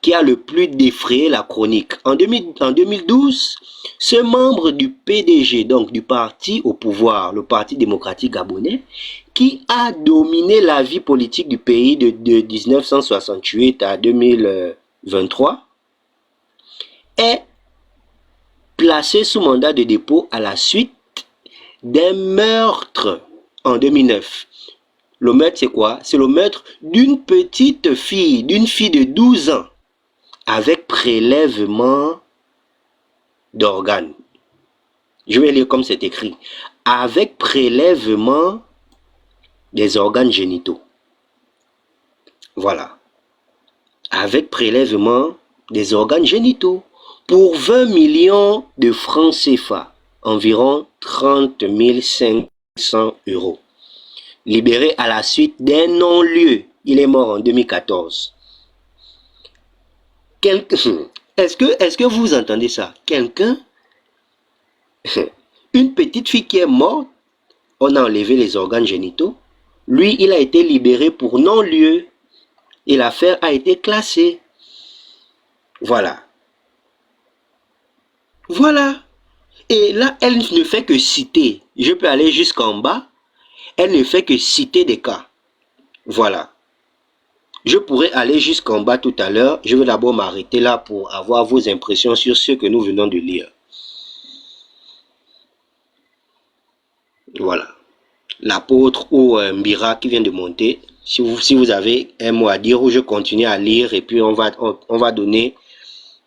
qui a le plus défrayé la chronique. En 2012, ce membre du PDG, donc du parti au pouvoir, le Parti démocratique gabonais, qui a dominé la vie politique du pays de 1968 à 2023, est placé sous mandat de dépôt à la suite d'un meurtre en 2009. Le meurtre, c'est quoi? C'est le meurtre d'une petite fille, d'une fille de 12 ans, avec prélèvement d'organes. Je vais lire comme c'est écrit. Avec prélèvement des organes génitaux. Voilà. Avec prélèvement des organes génitaux. Pour 20 millions de francs CFA, environ 30 500 euros. Libéré à la suite d'un non-lieu. Il est mort en 2014. Est-ce que vous entendez ça? Quelqu'un, une petite fille qui est morte, on a enlevé les organes génitaux. Lui, il a été libéré pour non-lieu et l'affaire a été classée. Voilà. Voilà. Et là, elle ne fait que citer. Je peux aller jusqu'en bas. Elle ne fait que citer des cas. Voilà. Je pourrais aller jusqu'en bas tout à l'heure. Je vais d'abord m'arrêter là pour avoir vos impressions sur ce que nous venons de lire. Voilà. L'apôtre ou Mbira qui vient de monter. Si vous avez un mot à dire, ou je continue à lire et puis on va donner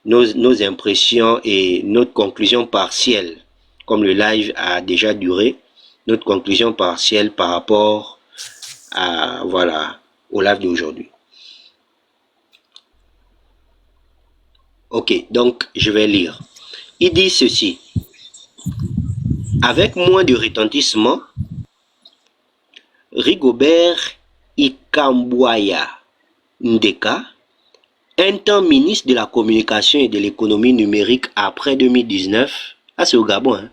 nos impressions et notre conclusion partielle. Comme le live a déjà duré, notre conclusion partielle par rapport à, voilà, au live d'aujourd'hui. Ok, donc je vais lire. Il dit ceci. Avec moins de retentissement, Rigobert Ikambouaya Ndeka, un temps ministre de la communication et de l'économie numérique après 2019, c'est au Gabon, hein,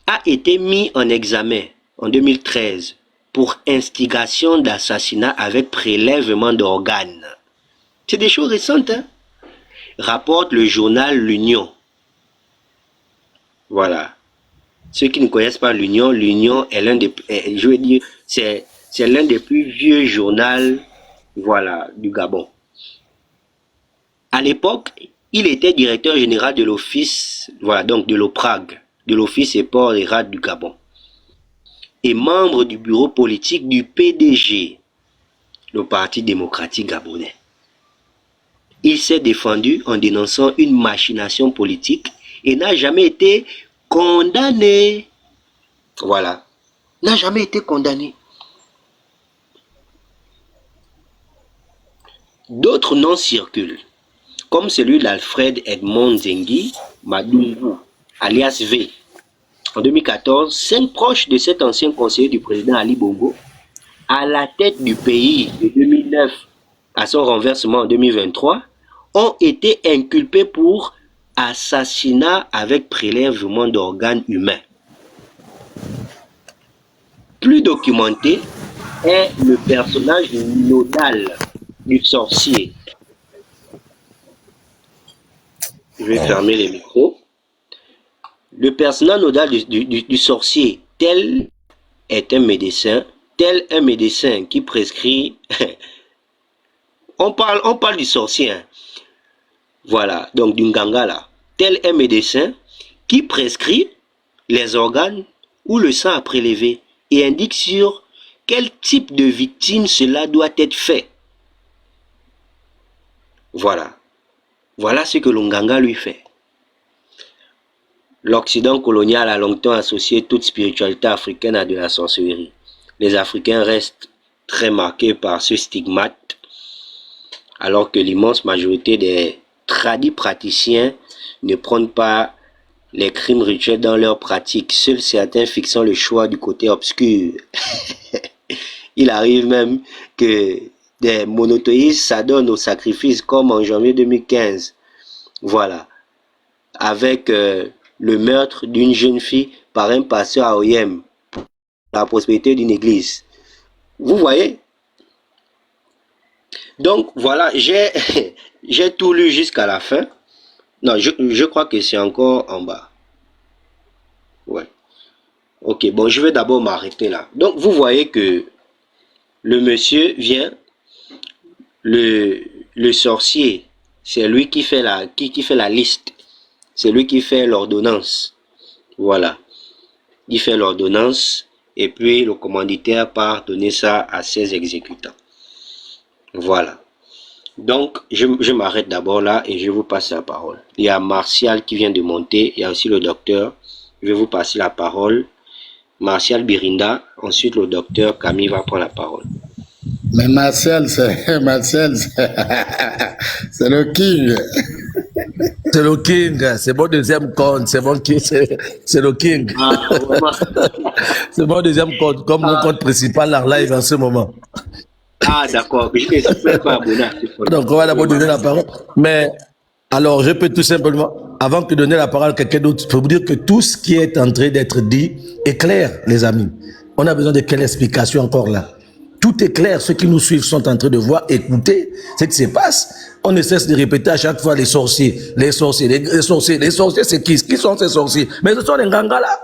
a été mis en examen en 2013 pour instigation d'assassinat avec prélèvement d'organes. C'est des choses récentes, hein? Rapporte le journal L'Union. Voilà. Ceux qui ne connaissent pas l'Union, l'Union est l'un des, je veux dire, c'est l'un des plus vieux journaux, voilà, du Gabon. À l'époque, il était directeur général de l'office, voilà, donc de l'OPRAG, de l'Office et Ports et Rades du Gabon, et membre du bureau politique du PDG, le Parti démocratique gabonais. Il s'est défendu en dénonçant une machination politique et n'a jamais été condamné. Voilà. N'a jamais été condamné. D'autres noms circulent, comme celui d'Alfred Edmond Zengi Madungu, alias V. En 2014, 5 proches de cet ancien conseiller du président Ali Bongo, à la tête du pays de 2009 2019 à son renversement en 2023, ont été inculpés pour assassinat avec prélèvement d'organes humains. Plus documenté est le personnage nodal du sorcier. Je vais fermer les micros. Le personnage nodal du sorcier, tel est un médecin, tel un médecin qui prescrit... on parle du sorcier, hein. Voilà, donc du nganga là. Tel un médecin qui prescrit les organes ou le sang à prélever et indique sur quel type de victime cela doit être fait. Voilà. Voilà ce que le nganga lui fait. L'Occident colonial a longtemps associé toute spiritualité africaine à de la sorcellerie. Les Africains restent très marqués par ce stigmate, alors que l'immense majorité des tradis praticiens ne prennent pas les crimes rituels dans leur pratique, seuls certains fixant le choix du côté obscur. Il arrive même que des monothéistes s'adonnent au sacrifice, comme en janvier 2015. Voilà. Avec le meurtre d'une jeune fille par un pasteur à Oyem, la prospérité d'une église. Vous voyez? Donc voilà, j'ai tout lu jusqu'à la fin. Non, je crois que c'est encore en bas. Ouais. Ok, bon, je vais d'abord m'arrêter là. Donc vous voyez que le monsieur vient, le sorcier, c'est lui qui fait la liste. C'est lui qui fait l'ordonnance. Voilà. Il fait l'ordonnance et puis le commanditaire part donner ça à ses exécutants. Voilà. Donc, je m'arrête d'abord là et je vous passe la parole. Il y a Martial qui vient de monter. Il y a aussi le docteur. Je vais vous passer la parole. Martial Birinda. Ensuite, le docteur Camille va prendre la parole. Mais Martial, c'est le king. C'est le king, c'est mon deuxième compte, c'est le king. Ah, vraiment. C'est mon deuxième compte, comme mon compte principal en live en ce moment. Ah, d'accord. Je ne suis pas abonné. Donc, on va d'abord donner la parole. Mais, alors, je peux tout simplement, avant que de donner la parole à quelqu'un d'autre, il faut vous dire que tout ce qui est en train d'être dit est clair, les amis. On a besoin de quelle explication encore là? Tout est clair. Ceux qui nous suivent sont en train de voir, écouter ce qui se passe. On ne cesse de répéter à chaque fois les sorciers, les sorciers, les sorciers. Les sorciers, c'est qui? Qui sont ces sorciers? Mais ce sont les gangas là.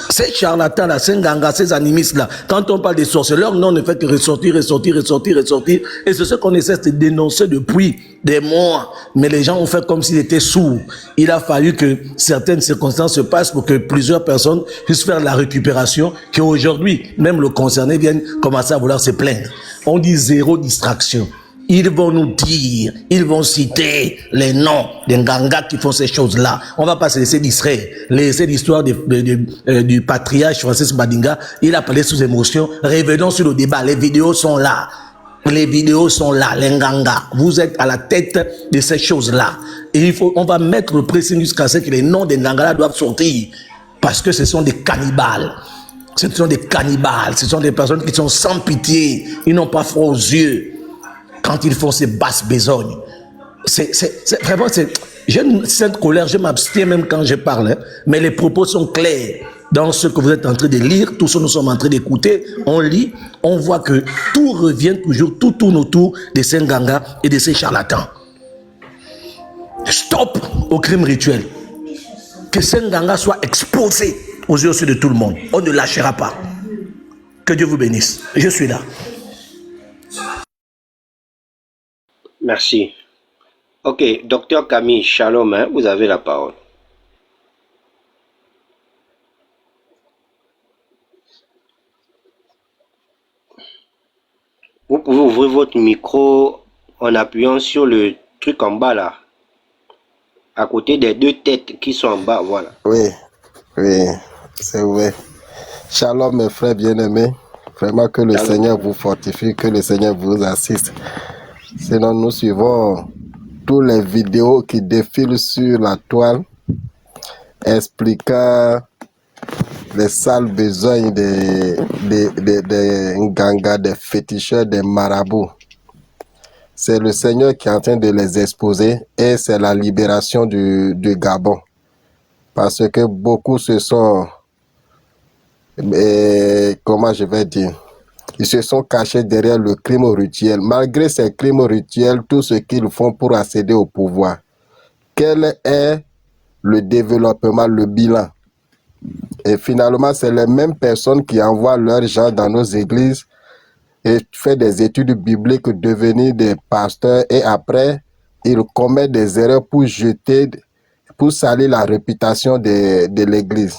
Ces charlatans là, ces gangas, ces animistes là, quand on parle des sorciers, leur nom ne fait que ressortir. Et c'est ce qu'on essaie de dénoncer depuis des mois. Mais les gens ont fait comme s'ils étaient sourds. Il a fallu que certaines circonstances se passent pour que plusieurs personnes puissent faire la récupération, qu'aujourd'hui, même le concerné vienne commencer à vouloir se plaindre. On dit zéro distraction. Ils vont nous dire, ils vont citer les noms des gangas qui font ces choses-là. On va pas se laisser distraire. C'est l'histoire du patriarche Francis Badinga. Il a parlé sous émotion. Revenons sur le débat. Les vidéos sont là. Les vidéos sont là, les gangas. Vous êtes à la tête de ces choses-là. Et on va mettre le pressing jusqu'à ce que les noms des gangas doivent sortir. Parce que ce sont des cannibales. Ce sont des cannibales. Ce sont des personnes qui sont sans pitié. Ils n'ont pas froid aux yeux quand ils font ces basses besognes. C'est vraiment, j'ai une sainte colère, je m'abstiens même quand je parle, hein, mais les propos sont clairs. Dans ce que vous êtes en train de lire, tout ce que nous sommes en train d'écouter, on lit, on voit que tout revient toujours, tout tourne autour de ces gangas et de ces charlatans. Stop au crime rituel. Que ces gangas soient exposés aux yeux de tout le monde. On ne lâchera pas. Que Dieu vous bénisse. Je suis là. Merci. Ok, docteur Camille, shalom, hein, vous avez la parole. Vous pouvez ouvrir votre micro en appuyant sur le truc en bas là, à côté des deux têtes qui sont en bas, voilà. Oui, c'est vrai. Shalom mes frères bien-aimés. Vraiment que le Seigneur vous fortifie, que le Seigneur vous assiste. Sinon, nous suivons toutes les vidéos qui défilent sur la toile expliquant les sales besognes des Nganga, des féticheurs, des marabouts. C'est le Seigneur qui est en train de les exposer et c'est la libération du Gabon. Parce que beaucoup se sont, comment je vais dire, ils se sont cachés derrière le crime rituel. Malgré ces crimes rituels, tout ce qu'ils font pour accéder au pouvoir. Quel est le développement, le bilan? Et finalement, c'est les mêmes personnes qui envoient leurs gens dans nos églises et font des études bibliques, devenir des pasteurs et après, ils commettent des erreurs pour salir la réputation de l'église.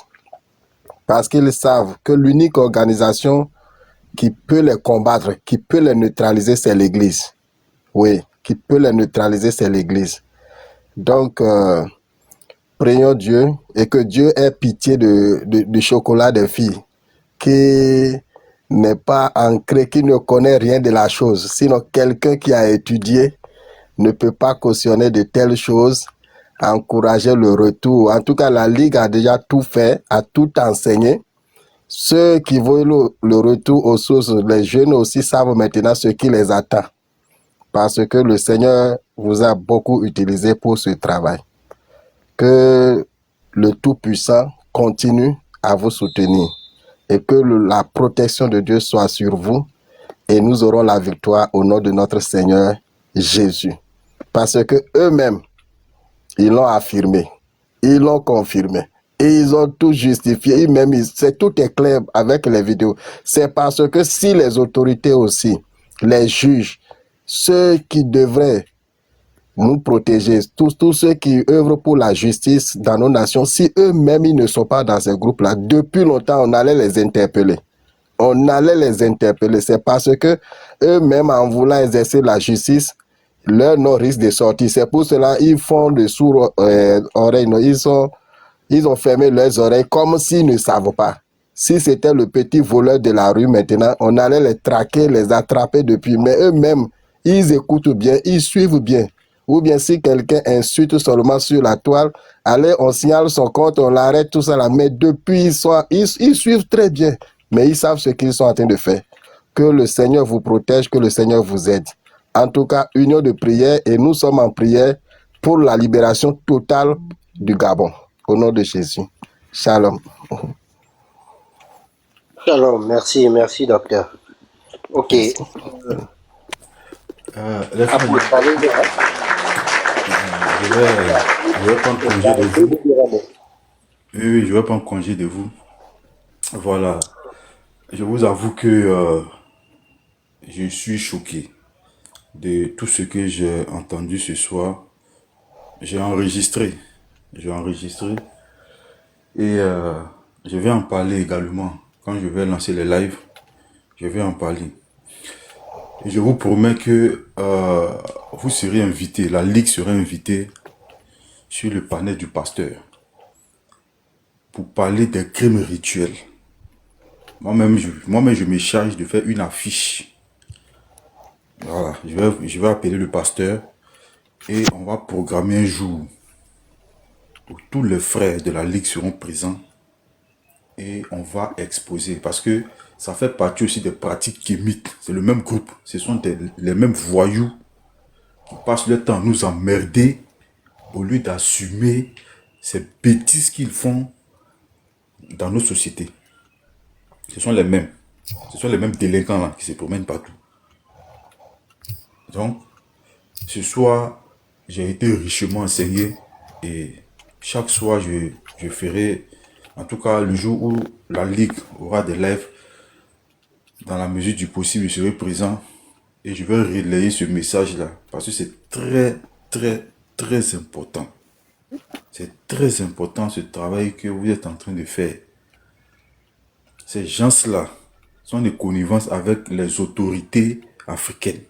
Parce qu'ils savent que l'unique organisation qui peut les combattre, qui peut les neutraliser, c'est l'église. Oui, qui peut les neutraliser, c'est l'église. Donc, prions Dieu et que Dieu ait pitié du chocolat des filles qui n'est pas ancré, qui ne connaît rien de la chose. Sinon, quelqu'un qui a étudié ne peut pas cautionner de telles choses, encourager le retour. En tout cas, la Ligue a déjà tout fait, a tout enseigné. Ceux qui veulent le retour aux sources, les jeunes aussi savent maintenant ce qui les attend. Parce que le Seigneur vous a beaucoup utilisé pour ce travail. Que le Tout-Puissant continue à vous soutenir et que la protection de Dieu soit sur vous et nous aurons la victoire au nom de notre Seigneur Jésus. Parce que eux-mêmes, ils l'ont affirmé, ils l'ont confirmé et ils ont tout justifié. Tout est clair avec les vidéos. C'est parce que si les autorités aussi, les juges, ceux qui devraient nous protéger, tous ceux qui œuvrent pour la justice dans nos nations, si eux-mêmes ils ne sont pas dans ces groupes-là, depuis longtemps, on allait les interpeller. On allait les interpeller. C'est parce que eux-mêmes, en voulant exercer la justice, leur nom risque de sortir. C'est pour cela qu'ils font de sourds oreilles. Ils ont fermé leurs oreilles comme s'ils ne savent pas. Si c'était le petit voleur de la rue maintenant, on allait les traquer, les attraper depuis. Mais eux-mêmes, ils écoutent bien, ils suivent bien. Ou bien si quelqu'un insulte seulement sur la toile, allez, on signale son compte, on l'arrête, tout ça là. Mais depuis, ils suivent très bien. Mais ils savent ce qu'ils sont en train de faire. Que le Seigneur vous protège, que le Seigneur vous aide. En tout cas, union de prière et nous sommes en prière pour la libération totale du Gabon. Au nom de Jésus. Shalom. Shalom, merci, docteur. Ok. Les frères, je vais prendre congé de vous. Oui, je vais prendre congé de vous. Voilà. Je vous avoue que je suis choqué de tout ce que j'ai entendu ce soir. J'ai enregistré. Et je vais en parler également. Quand je vais lancer les lives, je vais en parler. Et je vous promets que vous serez invités, la Ligue sera invitée sur le panel du pasteur pour parler des crimes rituels. Moi-même, je me charge de faire une affiche. Voilà, je vais appeler le pasteur et on va programmer un jour où tous les frères de la Ligue seront présents et on va exposer parce que ça fait partie aussi des pratiques kémites. C'est le même groupe, ce sont les mêmes voyous qui passent leur temps à nous emmerder au lieu d'assumer ces bêtises qu'ils font dans nos sociétés. Ce sont les mêmes délinquants là qui se promènent partout. Donc, ce soir, j'ai été richement enseigné et chaque soir, je ferai, en tout cas, le jour où la Ligue aura des lives, dans la mesure du possible, je serai présent et je vais relayer ce message-là parce que c'est très, très, très important. C'est très important ce travail que vous êtes en train de faire. Ces gens-là sont des connivences avec les autorités africaines.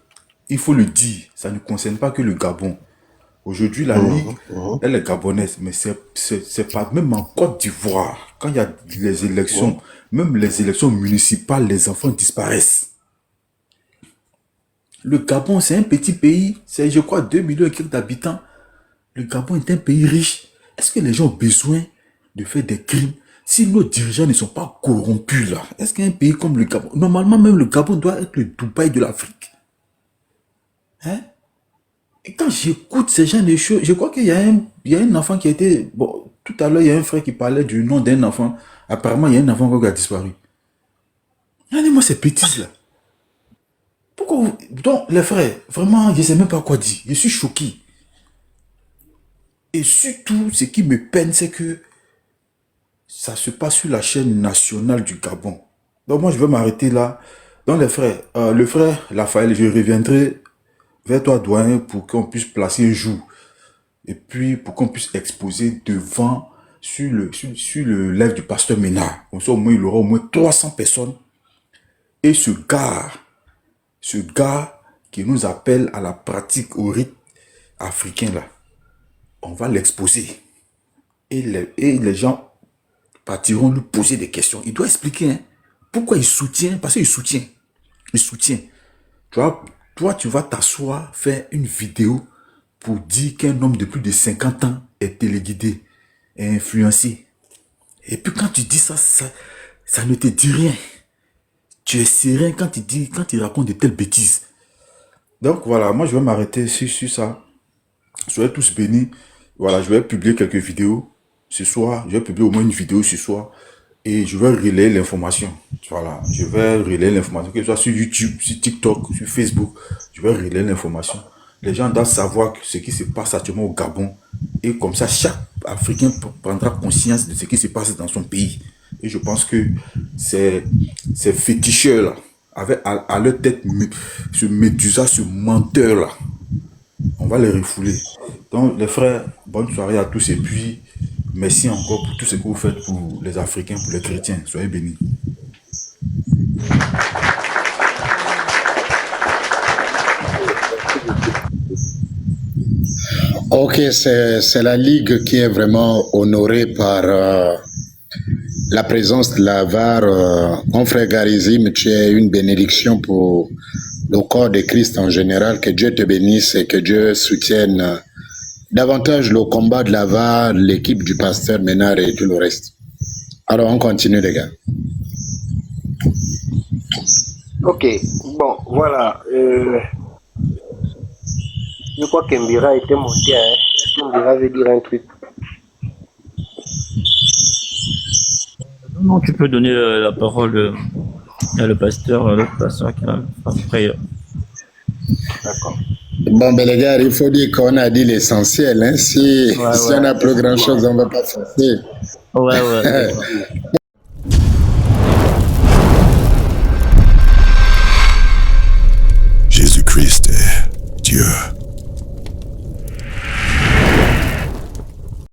Il faut le dire, ça ne concerne pas que le Gabon. Aujourd'hui, la Ligue, elle est gabonaise, mais c'est pas même en Côte d'Ivoire. Quand il y a les élections, même les élections municipales, les enfants disparaissent. Le Gabon, c'est un petit pays, c'est je crois 2 millions d'habitants. Le Gabon est un pays riche. Est-ce que les gens ont besoin de faire des crimes? Si nos dirigeants ne sont pas corrompus, là, est-ce qu'un pays comme le Gabon, normalement même le Gabon doit être le Dubaï de l'Afrique. Hein? Et quand j'écoute ces gens de choses, je crois qu'il y a un enfant qui a été... Bon, tout à l'heure, il y a un frère qui parlait du nom d'un enfant. Apparemment, il y a un enfant qui a disparu. Regardez-moi ces bêtises-là. Pourquoi vous... Donc, les frères, vraiment, je ne sais même pas quoi dire. Je suis choqué. Et surtout, ce qui me peine, c'est que ça se passe sur la chaîne nationale du Gabon. Donc, moi, je vais m'arrêter là. Donc, les frères, le frère Raphaël, je reviendrai vers toi, doyen, pour qu'on puisse placer un jour. Et puis, pour qu'on puisse exposer devant, sur le live du pasteur Ménard. Comme ça, au moins, il aura au moins 300 personnes. Et ce gars qui nous appelle à la pratique au rite africain, là, on va l'exposer. Et les gens partiront lui poser des questions. Il doit expliquer pourquoi il soutient. Parce qu'il soutient. Il soutient. Toi, tu vas t'asseoir, faire une vidéo pour dire qu'un homme de plus de 50 ans est téléguidé, est influencé. Et puis quand tu dis ça, ça ne te dit rien. Tu es serein quand il raconte de telles bêtises. Donc voilà, moi je vais m'arrêter sur ça. Soyez tous bénis. Voilà, je vais publier quelques vidéos ce soir. Je vais publier au moins une vidéo ce soir. Et je vais relayer l'information. Voilà, je vais relayer l'information, que ce soit sur YouTube, sur TikTok, sur Facebook. Je vais relayer l'information. Les gens doivent savoir ce qui se passe actuellement au Gabon. Et comme ça, chaque Africain prendra conscience de ce qui se passe dans son pays. Et je pense que ces féticheurs-là, avec à leur tête ce Médusa, ce menteur-là, on va les refouler. Donc, les frères, bonne soirée à tous. Et puis, merci encore pour tout ce que vous faites pour les Africains, pour les chrétiens. Soyez bénis. Ok, c'est la Ligue qui est vraiment honorée par la présence de la VAR. Mon frère Garizim, tu es une bénédiction pour le corps de Christ en général. Que Dieu te bénisse et que Dieu soutienne davantage le combat de la VAR, l'équipe du pasteur Ménard et tout le reste. Alors, on continue, les gars. Ok, bon, voilà. Je crois qu'Embira était monté. Est-ce qu'Embira veut dire un truc? Non, tu peux donner la parole à le pasteur qui va faire prière. D'accord. Bon, ben les gars, il faut dire qu'on a dit l'essentiel. Hein. Si on n'a plus grand-chose, on ne va pas forcer. Ouais.